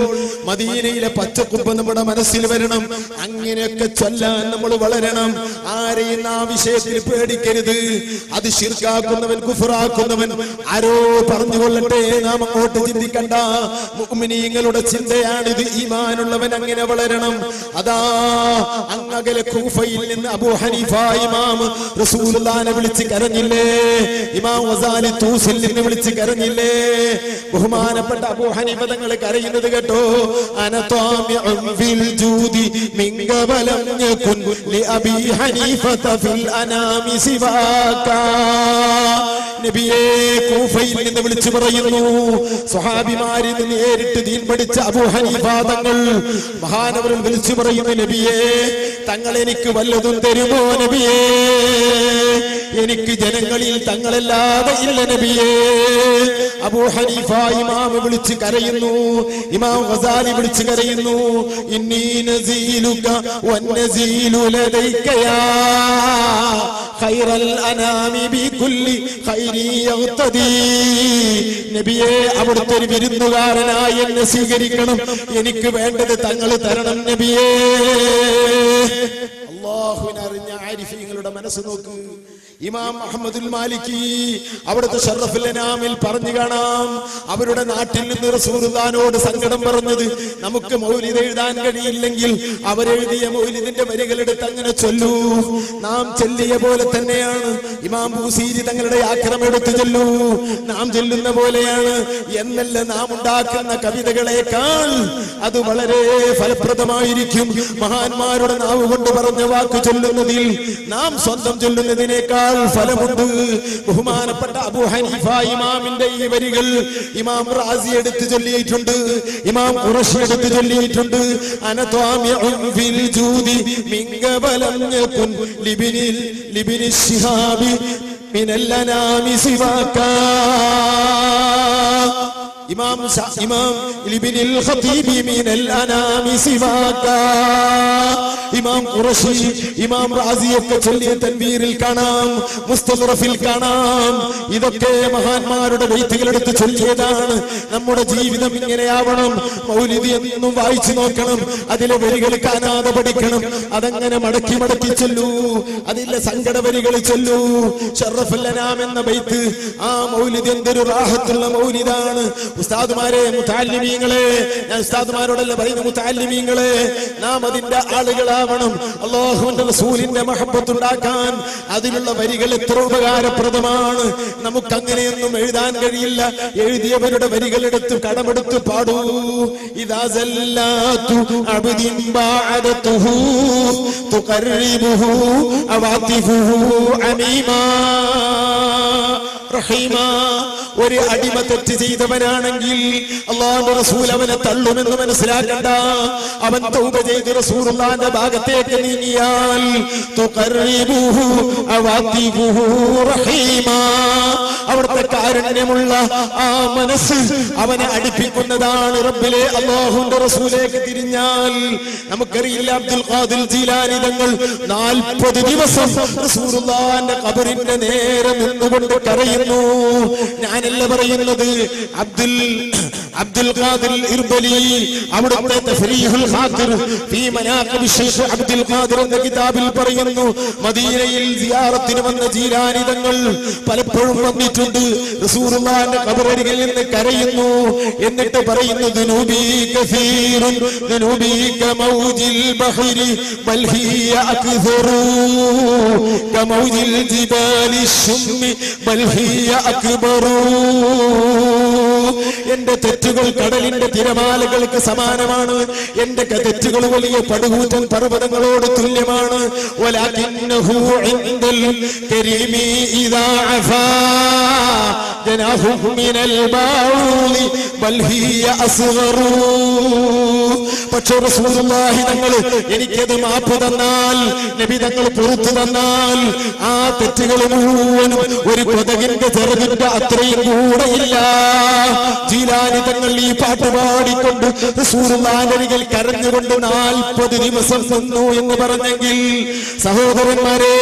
B: മദീനയിലെ പച്ചക്കുപ്പ നമ്മുടെ മനസ്സിൽ വരണം. അങ്ങനെയൊക്കെ ചൊല്ലാൻ നമ്മൾ വളരണം. ആരെയും ആ വിഷയത്തിൽ പേടിക്കരുത്. അത് ശിർക്കാക്കുന്നവൻ, കുഫറാക്കുന്നവൻ ആരോ പറഞ്ഞുകൊള്ളട്ടെ, നാം അങ്ങോട്ട് ചിന്തിക്കണ്ട. മുഅ്മിനീങ്ങളുടെ ചിന്തയാണിത്. ഈമാനുള്ളവൻ അങ്ങനെ വളരണം. അതാ അങ്ങകലെ കൂഫയിൽ നിന്ന് അബൂ ഹനീഫ ഇമാം റസൂലുള്ളാഹിനെ വിളിച്ച് കരഞ്ഞില്ലേ? ഇമാം ഗസാലി തൂസിൽ നിന്ന് വിളിച്ച് കരഞ്ഞില്ലേ? ബഹുമാനപ്പെട്ട അബൂ ഹനീഫ തങ്ങൾ കരയുന്നത് കേട്ടോ. അന താമിഉൻ ഫിൽ ജൂദി മിൻക വലം യകുൻ ലി അബീ ഹനീഫത ഫിൽ അനാമി സിവാക. നബിയെ കൂഫയിൽ നിന്ന് വിളിച്ചു പറയുന്നു. സ്വഹാബിമാരിൽ നിന്ന് നേരിട്ട് ദീൻ പഠിച്ച അബൂ ഹനീഫ തങ്ങൾ മഹാനവരിൽ വിളിച്ചു പറയുന്നു, നബിയെ തങ്ങൾ എനിക്ക് വല്ലതും തരുമോ? നബിയെ എനിക്ക് ജനങ്ങളിൽ തങ്ങളല്ലാതെ ഇല്ല നബിയെ. അബൂ ഹനീഫ ഇമാം വിളിച്ച് കരയുന്നു. ഇമാം ഗസാലി വിളിച്ച് കരയുന്നു. ഇന്നി നസീലുക വന്നസീലു ലദൈക യാ ഖൈറൽ അനാമി ബികുല്ലി ഖൈരി യഗ്തദി. നബിയെ അവിടുത്തെ ഒരു വിരുന്നുകാരനായി എന്നെ സ്വീകരിക്കണം. എനിക്ക് വേണ്ടത് തങ്ങൾ തരണം നബിയേ. അല്ലാഹുവിനെ അറിഞ്ഞ ആരിഫീങ്ങളുടെ മനസ്സ് നോക്ക്. ഇമാം അഹ്മദുൽ മാലിക്കി അവിടുത്തെ ഷറഫുൽ അനാമിൽ പറഞ്ഞു കാണാം, അവരുടെ നാട്ടിൽ നിന്ന് റസൂലുള്ളാഹിനോട് സങ്കടം പറഞ്ഞത്, നമുക്ക് മൗലിദ് എഴുതാൻ കഴിയില്ലെങ്കിൽ അവരെഴുതിയ മൗലിദിന്റെ വരികളെടുത്ത് അങ്ങനെ ചൊല്ലൂ. നാം ചൊല്ലിയ പോലെ തന്നെയാണ്. ഇമാം ബൂസീരി തങ്ങളുടെ ആക്രമം എടുത്ത് ചൊല്ലൂ. നാം ചൊല്ലുന്ന പോലെയാണ് എന്നല്ല, നാം ഉണ്ടാക്കുന്ന കവിതകളെക്കാൾ അത് വളരെ ഫലപ്രദമായിരിക്കും. മഹാന്മാരുടെ നാവ് കൊണ്ട് പറഞ്ഞ വാക്ക് ചൊല്ലുന്നതിൽ നാം സ്വന്തം ചൊല്ലുന്നതിനേക്കാൾ ഫലമുണ്ട്. ബഹുമാനപ്പെട്ട അബൂ ഹനീഫ ഇമാമിന്റെ ഈ വരികൾ ഇമാം റാസി എടുത്ത് ചൊല്ലിയിട്ടുണ്ട്, ഇമാം ഖുറശി എടുത്ത് ചൊല്ലിയിട്ടുണ്ട്. അന ത്വാമിഉൻ ഫിൽ ജൂദി മിൻക വലം യകുൻ ലിബ്നി ശിഹാബി മിനൽ അനാമി സിവാക. ഇമാം ഇബ്നുൽ ഖതീബി മിനൽ അനാമി സിവാക. ഇമാം ഖുറശി, ഇമാം റാസിയൊക്കെ ചൊല്ലിയ തൻവീറിൽ കാണാം, മുസ്തദറഫിൽ കാണാം. ഇതൊക്കെ മഹാന്മാരുടെ ബൈത്തുകൾ എടുത്ത് ചൊല്ലിയതാണ്. നമ്മുടെ ജീവിതം ഇങ്ങനെയാവണം. മൗലിദ് എന്നും വായിച്ചു നോക്കണം. അതിലെ വരികൾ കാണാതെ പഠിക്കണം. അതങ്ങനെ മടക്കി മടക്കി ചൊല്ലൂ. അതിലെ സങ്കട വരികൾ ചൊല്ലൂ. ഷറഫുൽ അനാം എന്ന ബൈത്ത്, ആ മൗലിദ് എന്തൊരു റാഹത്തുള്ള മൗലിദാണ്. ഉസ്താദുമാരെ, മുതഅല്ലിമീങ്ങളെ, ഞാൻ ഉസ്താദുമാരോടല്ല പറയുന്ന മുതഅല്ലിമീങ്ങളെ, നാം അതിന്റെ ആളുകളാവണം. അല്ലാഹുവിന്റെ റസൂലിന്റെ മഹബ്ബത്ത് ഉണ്ടാക്കാൻ അതിലുള്ള വരികൾ എത്ര ഉപകാരപ്രദമാണ്. നമുക്ക് അങ്ങനെയൊന്നും എഴുതാൻ കഴിയില്ല. എഴുതിയവരുടെ വരികളെടുത്ത് കടമെടുത്ത് പാടൂ. ഇദാ സല്ലത്തു അബ്ദിൻ ബഅദതുഹു തുഖർരിബുഹു അവാതിഫുഹു അമീമാ റഹീമാ. ഒരു അടിമ തെറ്റ് ചെയ്തവനാണെങ്കിൽ അല്ലാഹുവിന്റെ റസൂൽ അവനെ തള്ളുമെന്ന് മനസ്സിലാക്കണ്ട. അവൻ തൗബ ചെയ്ത് റസൂലുള്ളാഹിന്റെ ഭാഗത്തേക്ക് നീങ്ങിയാൽ തുഖർരിബുഹു അവാതിഫുഹു റഹീമാ, അവിടുത്തെ കാരുണ്യമുള്ള ആ മനസ്സ് അവനെ അടുപ്പിക്കുന്നതാണ് റബ്ബിലെ അല്ലാഹുവിന്റെ റസൂലേക്ക് തിരിഞ്ഞാൽ. നമുക്കറിയില്ല, അബ്ദുൽ ഖാദിർ ജീലാനി തങ്ങൾ 40 ദിവസം റസൂലുള്ളാഹിന്റെ ഖബറിന്റെ നേരെ നിന്നുകൊണ്ട് കരയുന്നു. ഞാനല്ല പറയുന്നത്, അബ്ദുൽ ഖാദിർ ഇർബലി അവിടുത്തെ തഫ്രീഹുൽ ഖാദിർ ഫീ മനാഖിബ് ശൈഖ് അബ്ദുൽ ഖാദിർ എന്ന കിതാബിൽ പറയുന്നു, മദീനയിൽ സിയാറത്തിന് വന്ന ജീലാനി തങ്ങൾ പലപ്പോഴും വന്നിട്ടുണ്ട്. റസൂലുള്ളാഹിന്റെ ഖബറരികിൽ നിന്ന് കരയുന്നു. എന്നിട്ട് പറയുന്നു, ദുനൂബി കസീറുൻ ദുനൂബി കമൗജിൽ ബഹരി ബൽ ഹിയ അക്സറു കമൗജിൽ ജിബാലി ശുമ്മി ബൽ ഹിയ അക്ബറു. എന്റെ തെറ്റുകൾ കടലിന്റെ തിരമാലകൾക്ക് സമാനമാണ്. എന്റെ തെറ്റുകൾ വലിയ പടുകൂറ്റൻ പർവ്വതങ്ങളോട് തുല്യമാണ്. വലാകിന്നഹു ഇൻദൽ കരീമി ഇദാ അഫാ ജനാഹു മിനൽ ബൗളി ബൽ ഹിയ അസ്ഗറു. പക്ഷേ റസൂലുള്ളാഹി തങ്ങൾ എനിക്കത് മാപ്പ് തന്നാൽ, നബി തങ്ങൾ പുറത്തു തന്നാൽ, ആ തെറ്റുകൾ മുഴുവനും ഒരു കൊതകിന്റെ ചെറുതിന്റെ അത്രയും കൂടെ ഇല്ല. ജീലാനി തങ്ങൾ ഈ പാട്ട് പാടിക്കൊണ്ട് റസൂലുള്ളാഹിന്റെ അരികിൽ കരഞ്ഞുകൊണ്ട് 40 ദിവസം നിന്നു എന്ന് പറഞ്ഞെങ്കിൽ, സഹോദരന്മാരെ,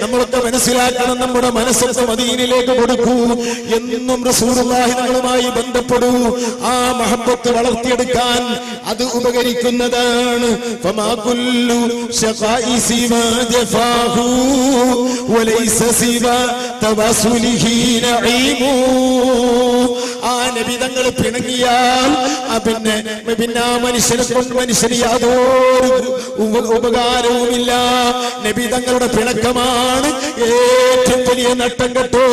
B: നമ്മളൊക്കെ മനസ്സിലാക്കണം, നമ്മുടെ മനസ്സൊക്കെ മദീനയിലേക്ക് കൊടുക്കൂ. എന്നും റസൂലുള്ളാഹി തങ്ങളുമായി ബന്ധപ്പെടൂ. ആ മഹബ്ബത്ത് വളർത്തിയെടുക്കാൻ അത് ഉപകരിക്കുന്നതാണ്. ഫമാ കുല്ലു ശഖാഇ സിവാ ജഫാഹു വലൈസ സിവാ തവസുലിഹി നഈമു. ആ നബി തങ്ങൾ പിണങ്ങിയാൽ പിന്നെ ആ മനുഷ്യനെ കൊണ്ട് മനുഷ്യന് യാതൊരു ഉപകാരവുമില്ല. നബി തങ്ങളുടെ പിണക്കമാണ് ഏറ്റവും വലിയ നട്ടം. കേട്ടോ,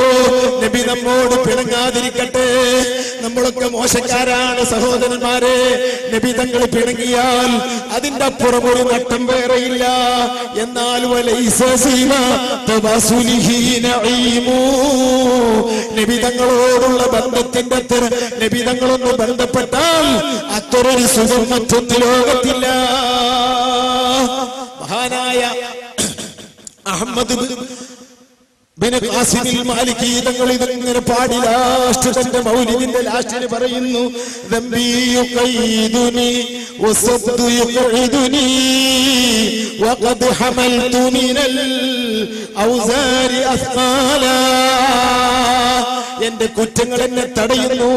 B: നബി നമ്മോട് പിണങ്ങാതിരിക്കട്ടെ. നമ്മളൊക്കെ മോശക്കാരാണ് സഹോദരന്മാരെ. നബി തങ്ങൾ പിണങ്ങിയാൽ അതിന്റെ അപ്പുറം ഒരു നട്ടം വേറെയില്ല. എന്നാൽ വലൈസ സിവാ തവസുലിഹി നഈമു. നബി തങ്ങളോടുള്ള ബന്ധത്തിന്റെ നബി തങ്ങളൊന്ന് ബന്ധപ്പെട്ടാൽ അത്രൊരു സുഖം മറ്റൊന്ന് ലോകത്തില്ല. മഹാനായ അഹ്മദ് ബിൻ ഖാസിമിൽ മാലികി തങ്ങൾ ഇതിങ്ങനെ പാടി ലാസ്റ്റ് മൗലിദിന്റെ ലാസ്റ്റിന് പറയുന്നു, ദംബി യുഖൈദുനി വസദ്ദു യുഖൈദുനി വഖദ് ഹമൽതു മിനൽ ഔസാരി അസ്ഖാലാ. എന്റെ കുറ്റങ്ങൾ എന്നെ തടയുന്നു,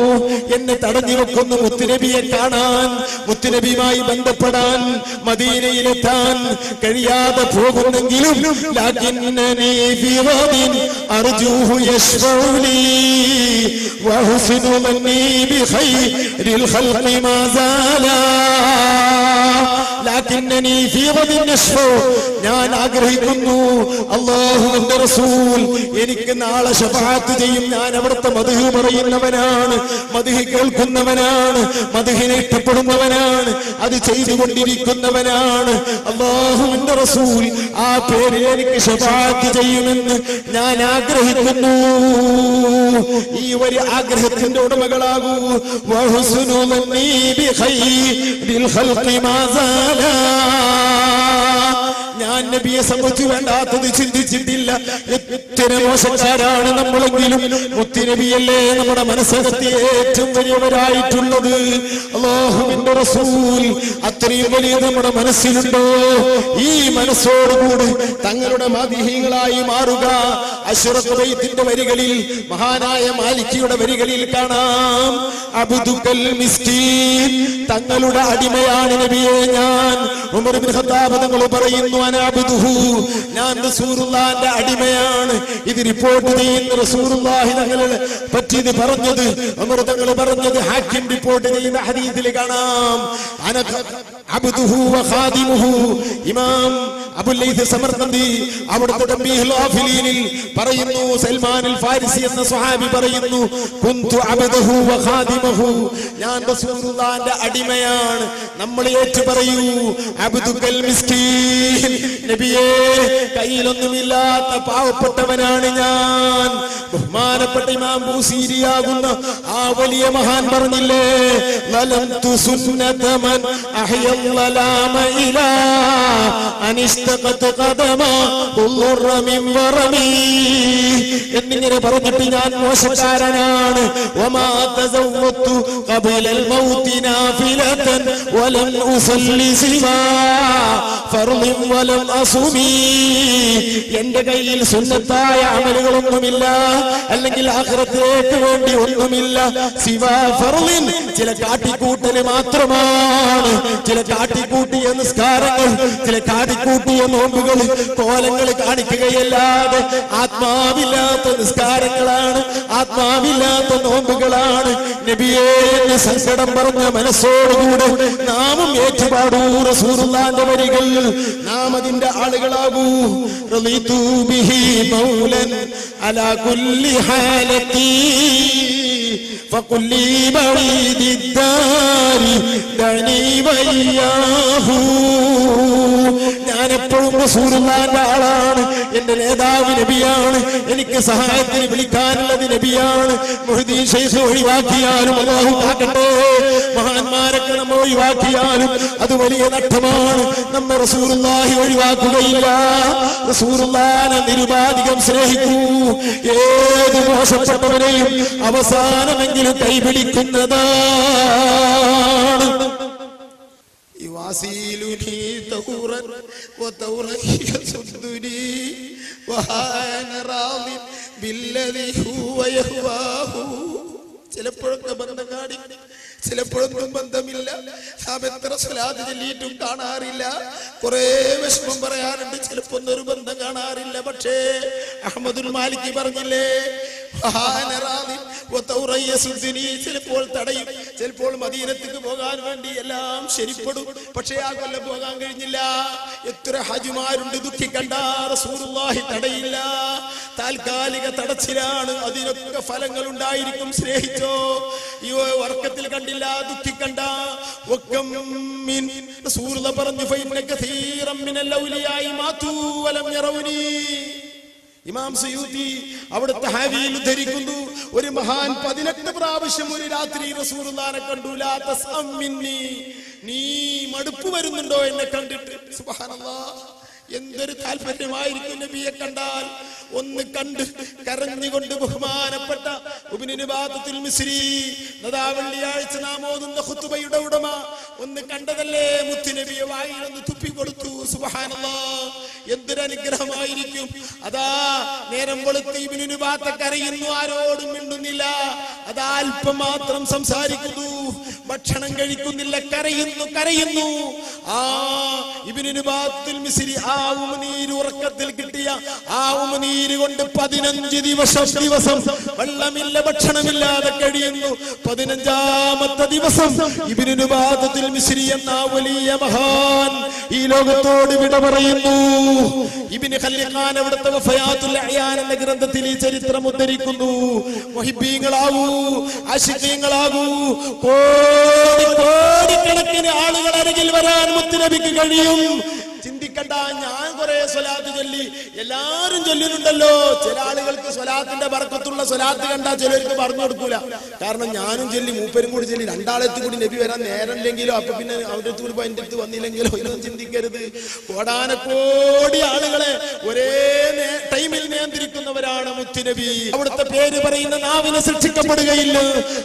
B: എന്നെ തടഞ്ഞു വെക്കുന്നു മുത്തുനബിയെ കാണാൻ, മുത്തുനബിയുമായി ബന്ധപ്പെടാൻ, മദീനയിലെത്താൻ കഴിയാതെ പോകുന്നെങ്കിലും ലാകിന്നനി ഫീ ഗദിൻ അർജൂഹു യശ്ഫഉനി വഹുസ്നു മന്നി ബിഖൈരിൽ ഖൽഖി മാ സാലാ. ലാകിന്നനി ഫീ ഗദിൻ യശ്ഫഉ. ഞാൻ ആഗ്രഹിക്കുന്നു അല്ലാഹുവിന്റെ റസൂൽ എനിക്ക് നാളെ ശഫാഅത്ത് ചെയ്യും. ഞാൻ അവിടുത്തെ മദ്ഹ് പറയുന്നവനാണ്, മദ്ഹ് കേൾക്കുന്നവനാണ്, മദ്ഹിനെ ഇഷ്ടപ്പെടുന്നവനാണ്, അത് ചെയ്തുകൊണ്ടിരിക്കുന്നവനാണ്. അല്ലാഹുവിന്റെ റസൂൽ ആ പേരിൽ എനിക്ക് ശഫാഅത്ത് ചെയ്യുമെന്ന് ഞാൻ ആഗ്രഹിക്കുന്നു. ഈ ഒരു ആഗ്രഹത്തിന്റെ ഉടമകളാകൂ. വഹുസ്നു മന്നി ബിഖൈരിൽ ഖൽഖി മാ സാലാ. ഞാൻ നബിയെ സംബന്ധിച്ച് വേണ്ടാത്തത് ചിന്തിച്ചിട്ടില്ല. എത്ര മോശക്കാരാണ് നമ്മളെങ്കിലും മുത്തുനബിയല്ലേ നമ്മുടെ മനസ്സകത്ത് ഏറ്റവും വലിയവരായിട്ടുള്ളത്. അല്ലാഹുവിന്റെ റസൂൽ അത്രയും വലിയ നമ്മുടെ മനസ്സിലുണ്ടോ? ഈ മനസ്സോടുകൂടി തങ്ങളുടെ മദീഹികളായി മാറുക. അശ്റഫ് ബൈത്തിന്റെ വരികളിൽ, മഹാനായ മാലിക്കിയുടെ വരികളിൽ കാണാം, അബ്ദുൽ മിസ്കീൻ, തങ്ങളുടെ അടിമയാണ് നബിയെ ഞാൻ. ഉമർ ഇബ്നു ഖത്താബ് തങ്ങൾ പറയുന്നു, അബ്ദുഹു, ഞാൻ റസൂലുള്ളാഹിന്റെ അടിമയാണ്. ഇത് റിപ്പോർട്ട് ചെയ്യുന്ന റസൂലുള്ളാഹി തങ്ങളെ പറ്റി ഇത് പറഞ്ഞത് ഉമർ തങ്ങൾ പറഞ്ഞത് ഹാക്കിം റിപ്പോർട്ട് ചെയ്യുന്ന ഹദീസിൽ കാണാം. അന അബ്ദുഹു വ ഖാദിമുഹു. ഇമാം അബുൽ ലൈസ് സമർഖന്ദി അവിടുത്തെ തംബീഹുൽ ഗാഫിലീനിൽ പറയുന്നു, സൽമാൻ അൽ ഫാരിസി എന്ന സ്വഹാബി പറയുന്നു, കുന്തു അബ്ദുഹു വ ഖാദിമുഹു, ഞാൻ റസൂലുള്ളാഹിന്റെ അടിമയാണ്. നമ്മൾ ഏറ്റു പറയൂ, അബ്ദുൽ മിസ്കീൻ, നബിയേ കയ്യിലൊന്നുമില്ലാത്ത പാവപ്പെട്ടവനാണ് ഞാൻ. ബഹുമാനപ്പെട്ട ഇമാം ബൂസീരിയാകുന്ന ആ വലിയ മഹാൻ പറഞ്ഞില്ലേ, ലലന്തു സുന്നത മൻ അഹ്യൽ ലലാമ ഇലാ അനിസ്തഖത ഖദമ ഖുർറ മിൻ വറമി എന്നിങ്ങനെ പറഞ്ഞിട്ട് ഞാൻ മോശക്കാരനാണ്. വമാ തസവ്വതു ഖബല അൽ മൗതി നാഫിലതൻ വലം ഉസല്ലി സിവാ ഫർളിൻ വലം അസുമി. എന്റെ കയ്യിൽ സുന്നത്തായ അമലുകളൊന്നുമില്ല, അല്ലെങ്കിൽ ആഖിറത്തിലേക്ക് വേണ്ടി ഒന്നുമില്ല. സിവാ ഫർളിൻ, ചില കാട്ടിക്കൂട്ടല് മാത്രമാണ്. ചില കാട്ടിക്കൂട്ടിയ നിസ്കാരങ്ങൾ, ചില കാട്ടിക്കൂട്ടിയ നോമ്പുകൾ, കോലങ്ങൾ കാണിക്കുകയല്ലാതെ ആത്മാവില്ലാത്ത നിസ്കാരങ്ങളാണ്, ആത്മാവില്ലാത്ത നോമ്പുകളാണ്. നബിയേ എന്ന് സങ്കടം പറഞ്ഞ മനസ്സോടുകൂടെ നാമും ഏറ്റുപാടൂ റസൂലുള്ളാഹിന്റെ വരികൾ. നാം അതിന്റെ ആളുകളാകൂ. റളിതു ബിഹി മൗലൻ അലാ കുല്ലി ഹാലത്തി ഫഖുല്ലി ബഈദിദ്ദാരി ദനി വയ്യാഹു. ഞാൻ എപ്പോഴും റസൂലുള്ളാഹിന്റെ ആളാണ്. എന്റെ നേതാവ് നബിയാണ്. എനിക്ക് സഹായത്തിന് വിളിക്കാനുള്ളത് നബിയാണ്. മുഹ്യിദ്ദീൻ ശൈഖ് ഒഴിവാക്കിയാലും അല്ലാഹു കാക്കട്ടെ, മഹാന്മാരൊക്കെ നമ്മൾ ഒഴിവാക്കിയാലും അത് വലിയ നഷ്ടമാണ്. നമ്മെ റസൂലുള്ളാഹി ഒഴിവാക്കുകയില്ല. റസൂലുള്ളാഹിനെ നിരുപാധികം സ്നേഹിക്കൂ. ഏത് മോശപ്പെട്ടവനെയും അവസാനമെങ്കിലും കൈപിടിക്കുന്നതാണ്. യുവാസിലുനി തൗറൻ വതൗറഹി യസുദ്ദുനി വഹാന റാളി ബില്ലദി ഹുവ യഹ്വാഹു. ചിലപ്പോഴൊക്കെ ബന്ധം കാടി, ചിലപ്പോഴൊന്നും ബന്ധമില്ല. നാം എത്ര സ്വലാത്ത് ചൊല്ലിയിട്ടും കാണാറില്ല. കുറെ വിഷമം പറയാറുണ്ട്, ചിലപ്പോ ഒന്നൊരു ബന്ധം കാണാറില്ല. പക്ഷേ അഹ്മദുൽ മാലിക്കി പറഞ്ഞില്ലേ, ചിലപ്പോൾ തടയും, ചിലപ്പോൾ മദീനത്തേക്ക് പോകാൻ വേണ്ടി എല്ലാം ശരിപ്പെടും. പക്ഷേ ആ കൊല്ലം പോകാൻ കഴിഞ്ഞില്ല. എത്ര ഹജ്മാരുണ്ട്, ദുഃഖിക്കണ്ട, റസൂലുള്ളാഹി തടയില്ല. താൽക്കാലിക തടച്ചിലാണ്, അതിനൊക്കെ ഫലങ്ങൾ ഉണ്ടായിരിക്കും. സ്നേഹിച്ചോ, ഈ വർക്കത്തിൽ കണ്ടില്ല, ദുഃഖിക്കണ്ട. റസൂലുള്ളാഹി പറഞ്ഞു, ഫഇന്ന കസീറൻ മിനൽ ഔലിയാഇ മാതു വലം യറൗനി. ഇമാം സയൂത്തി അവിടുത്തെ ഹാവിയിൽ ഉദ്ധരിക്കുന്നു, ഒരു മഹാൻ 18 പ്രാവശ്യം ഒരു രാത്രി റസൂലുള്ളാഹിനെ കണ്ടു. ലാ തസ്അം മിന്നി, നീ മടുപ്പ് വരുന്നുണ്ടോ എന്നെ കണ്ടിട്ട്? സുബ്ഹാനല്ലാഹ്, എന്തൊരു താല്പര്യമായിരിക്കും നബിയെ കണ്ടാൽ. ഒന്ന് കണ്ട് കരഞ്ഞുകൊണ്ട് ബഹുമാനപ്പെട്ട ഇബ്നു ബാത്തുൽ മിസ്രി, നദാ വെള്ളിയാഴ്ച നാം ഓതുന്ന ഖുതുബയുടെ ഉടമ, ഒന്ന് കണ്ടതല്ലേ മുത്തുനബിയെ വായിലൊന്ന് തുപ്പി കൊടുത്തു. സുബ്ഹാനല്ലാഹ്, എന്തൊരു അനുഗ്രഹമായിരിക്കും. അതാ നേരം വെളുത്ത് ഇബ്നു ബാത്ത് കരയുന്നു, ആരോടും മിണ്ടുന്നില്ല. അതാ അല്പം മാത്രം സംസാരിക്കുന്നു, ഭക്ഷണം കഴിക്കുന്നില്ല, കരയുന്നു. ആ ഇബ്നു ബാത്തുൽ മിസ്രി ആ ഉമിനീര് ഉറക്കത്തിൽ കിട്ടിയ ആ ഉമിനീര് കൊണ്ട് 15 ദിവസം വെള്ളമില്ല, ഭക്ഷണമില്ലാതെ കഴിയുന്നു. 15ാമത്തെ ദിവസം ഇബ്നു ബാത്തുൽ മിസ്രി എന്ന വലിയ മഹാൻ ഈ ലോകത്തോട് വിട പറയുന്നു. ഇബ്നു ഖല്ലിഖാൻ അവിടുത്തെ വഫയാത്തുൽ അയാൻ എന്ന ഗ്രന്ഥത്തിൽ ഈ ചരിത്രം ഉദ്ധരിക്കുന്നു. മുഹിബ്ബീങ്ങളാകൂ, ആശിഖീങ്ങളാകൂ, കോടിക്കണക്കിന് ആളുകൾ അരികിൽ വരാൻ മുത്തുനബിക്ക് കഴിയും. ചിന്തിക്കണ്ട, ഞാൻ കുറെ സ്വലാത്ത് ചൊല്ലി, എല്ലാരും ചൊല്ലുന്നുണ്ടല്ലോ. ചില ആളുകൾക്ക് സ്വലാത്തിന്റെ ബർക്കത്തുള്ള സ്വലാത്ത് കണ്ടാൽ ചിലർക്ക് പറഞ്ഞു കൊടുക്കൂല. കാരണം ഞാനും ചൊല്ലി, മൂപ്പരും കൂടി ചൊല്ലി, രണ്ടാളത്ത് കൂടി നബി വരാൻ നേരമില്ലെങ്കിലോ, അപ്പൊ പിന്നെ അവരുടെ അടുത്ത് കൂടി എന്റെ അടുത്ത് വന്നില്ലെങ്കിലോ, ഇതൊന്നും ചിന്തിക്കരുത്. കോടാനക്കോടി ആളുകളെ ഒരേ ടൈമിൽ നിയന്ത്രിക്കുന്നവരാണ് മുത്ത് മുത്തുനബി. അവിടുത്തെ പേര് പറയുന്ന നാവിനെ ശിക്ഷിക്കപ്പെടുകയില്ല.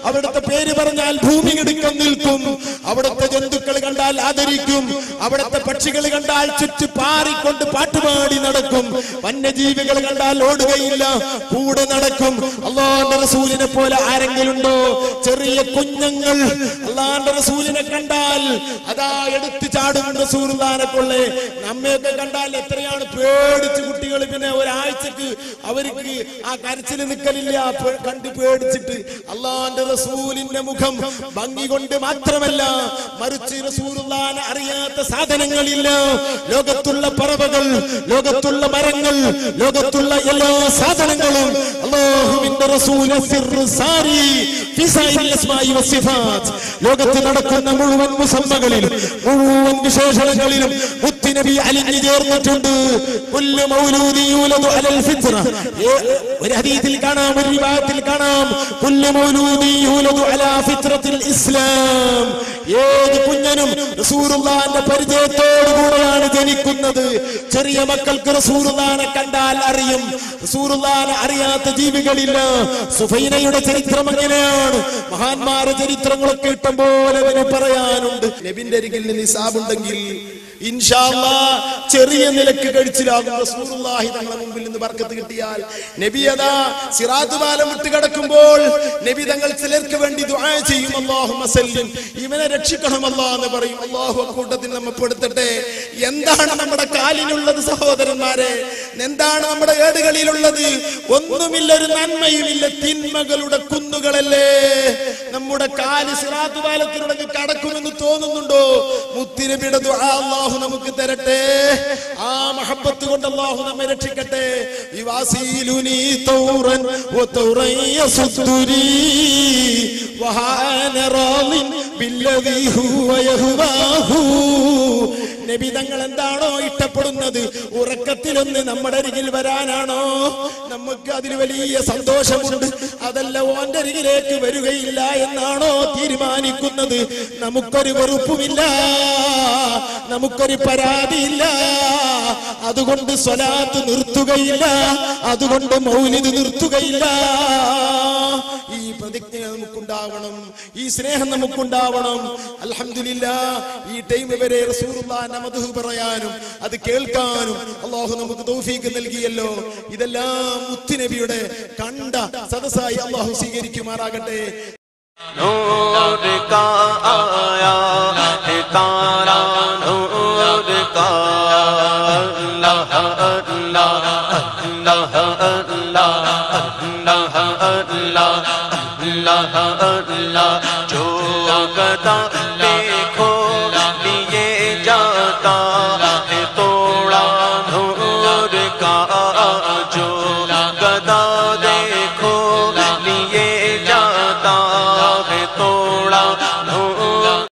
B: അവിടുത്തെ പേര് പറഞ്ഞാൽ ഭൂമി ഇടുക്കം നിൽക്കും. അവിടുത്തെ ജന്തുക്കൾ കണ്ടാൽ ആദരിക്കും. അവിടുത്തെ പക്ഷികൾ കണ്ടാൽ ചുറ്റി പാറിക്കൊണ്ട് പാട്ടുപാടി നടക്കും. വന്യജീവികൾ കണ്ടാൽ ഓടുകയില്ല, കൂടെ നടക്കും. അല്ലാഹുവിന്റെ റസൂലിനെ പോലെ ആരെങ്കിലും ഉണ്ടോ? ചെറിയ കുഞ്ഞുങ്ങൾ അല്ലാഹുവിന്റെ റസൂലിനെ കണ്ടാൽ അതാ എടുത്തു ചാടും റസൂലുള്ളാഹിനെ കൊള്ളേ. നമ്മയൊക്കെ കണ്ടാൽ എത്രയാണ് പേടിച്ച് കുട്ടികൾ, പിന്നെ ഒരാഴ്ചക്ക് അവർക്ക് ആ കരച്ചിൽ നിൽക്കലില്ല, കണ്ട് പേടിച്ചിട്ട്. അല്ലാഹുവിന്റെ റസൂലിന്റെ മുഖം ഭംഗി കൊണ്ട് മാത്രമല്ല, മറിച്ച് റസൂലുള്ളാഹിനെ അറിയാത്ത സാധനങ്ങളില്ല. ലോകത്തുള്ള പറവകൾ, ലോകത്തുള്ള മരങ്ങൾ, ലോകത്തുള്ള എല്ലാ സാധനങ്ങളും അല്ലാഹുവിന്റെ റസൂലിന്റെ സിർറു സാരി ഫി സായിരിൽ അസ്മാഇ വസിഫാത്ത്. ലോകത്ത് നടക്കുന്ന മുഴുവൻ മുസമ്മകളിലും മുഴുവൻ വിശേഷണങ്ങളിലും മുത്തുനബി അലിഞ്ഞു ചേർന്നിട്ടുണ്ട്. കുല്ലു മൗലൂദി യൂലദു അലൽ ഫിത്ര. ഒരു ഹദീസിൽ കാണാം, ഒരു റിവായത്തിൽ കാണാം, കുല്ലു മൗലൂദി യൂലദു അലാ ഫിത്രത്തിൽ ഇസ്ലാം. ഏത് കുഞ്ഞനും റസൂലുള്ളാഹിന്റെ പരിചയത്തോടുകൂടെയാണ് ജനിക്കുന്നത്. ചെറിയ മക്കൾക്ക് റസൂലുള്ളാഹിനെ കണ്ടാൽ അറിയും. റസൂലുള്ളാഹിനെ അറിയാത്ത ജീവികളില്ല. സുഫൈനയുടെ ചരിത്രം എങ്ങനെയാണ്? മഹാന്മാരുടെ ചരിത്രങ്ങളൊക്കെ ഇഷ്ടം പോലെ അതിന് പറയാനുണ്ട്. നബിന്റെ അരികിൽ നിസാബുണ്ടെങ്കിൽ ഇൻഷാ അല്ലാഹ് ചെറിയ നിലക്ക് കഴിച്ചിലാകും. റസൂലുള്ളാഹി തങ്ങളുടെ മുമ്പിൽ നിന്ന് ബർക്കത്ത് കിട്ടിയാൽ നബി അതാ സിറാത്ത് പാലം വിട്ട് കിടക്കുമ്പോൾ നബി തങ്ങൾ ചിലർക്ക് വേണ്ടി ദുആ ചെയ്യും. അല്ലാഹുമ്മ സല്ലിം, ഇവനെ രക്ഷിക്കണം അല്ലാഹ് എന്ന് പറയും. അല്ലാഹു അക്കൂട്ടത്തിൽ നമ്മെ പെടുത്തട്ടെ. എന്താണ് നമ്മുടെ കാലിലുള്ളത് സഹോദരന്മാരെ? എന്താണ് നമ്മുടെ ഏടുകളിലുള്ളത്? ഒന്നുമില്ല, ഒരു നന്മയുമില്ല, തിന്മകളുടെ കുന്നുകളല്ലേ. നമ്മുടെ കാല് സിറാത്ത് പാലത്തിലൂടെ കടക്കുമെന്ന് തോന്നുന്നുണ്ടോ? മുത്തുനബിയുടെ ദുആ അല്ലാഹു നമുക്ക് തരട്ടെ. ആ മഹബ്ബത്ത് കൊണ്ട് അല്ലാഹു നമ്മെ രക്ഷിക്കട്ടെ. യുവാസിലുനി തൗറൻ വതൗറൻ യസുദ്ദുരി വഹാന റാളിൻ ബില്ലദീ ഹുവ യഹ്വാഹു. നബി തങ്ങൾ എന്താണോ ഇഷ്ടപ്പെടുന്നത്, ഉറക്കത്തിലൊന്ന് നമ്മുടെ അരികിൽ വരാനാണോ? നമുക്ക് അതിൽ വലിയ സന്തോഷമുണ്ട്. അതല്ല ഓന്റെ അരികിലേക്ക് വരികയില്ല എന്നാണോ തീരുമാനിക്കുന്നത്? നമുക്കൊരു വെറുപ്പുമില്ല, നമുക്കൊരു പരാതിയില്ല. അതുകൊണ്ട് സ്വലാത്ത് നിർത്തുകയില്ല, അതുകൊണ്ട് മൗലിദ് നിർത്തുകയില്ല. ഈ പ്രതിജ്ഞ നമുക്കുണ്ടാവണം, ഈ സ്നേഹം നമുക്കുണ്ടാവണം. അൽഹംദുലില്ലാഹ്, ഈ ടൈം വരെ റസൂലുള്ളാഹിന്റെ മദ്ഹ് പറയാനും അത് കേൾക്കാനും അല്ലാഹു നമുക്ക് തൗഫീഖ് നൽകിയല്ലോ. ഇതെല്ലാം മുത്തുനബിയുടെ കണ്ട സദസ്സായി അല്ലാഹു സ്വീകരിക്കുമാറാകട്ടെ.
A: नूर का आया है तारा, नूर का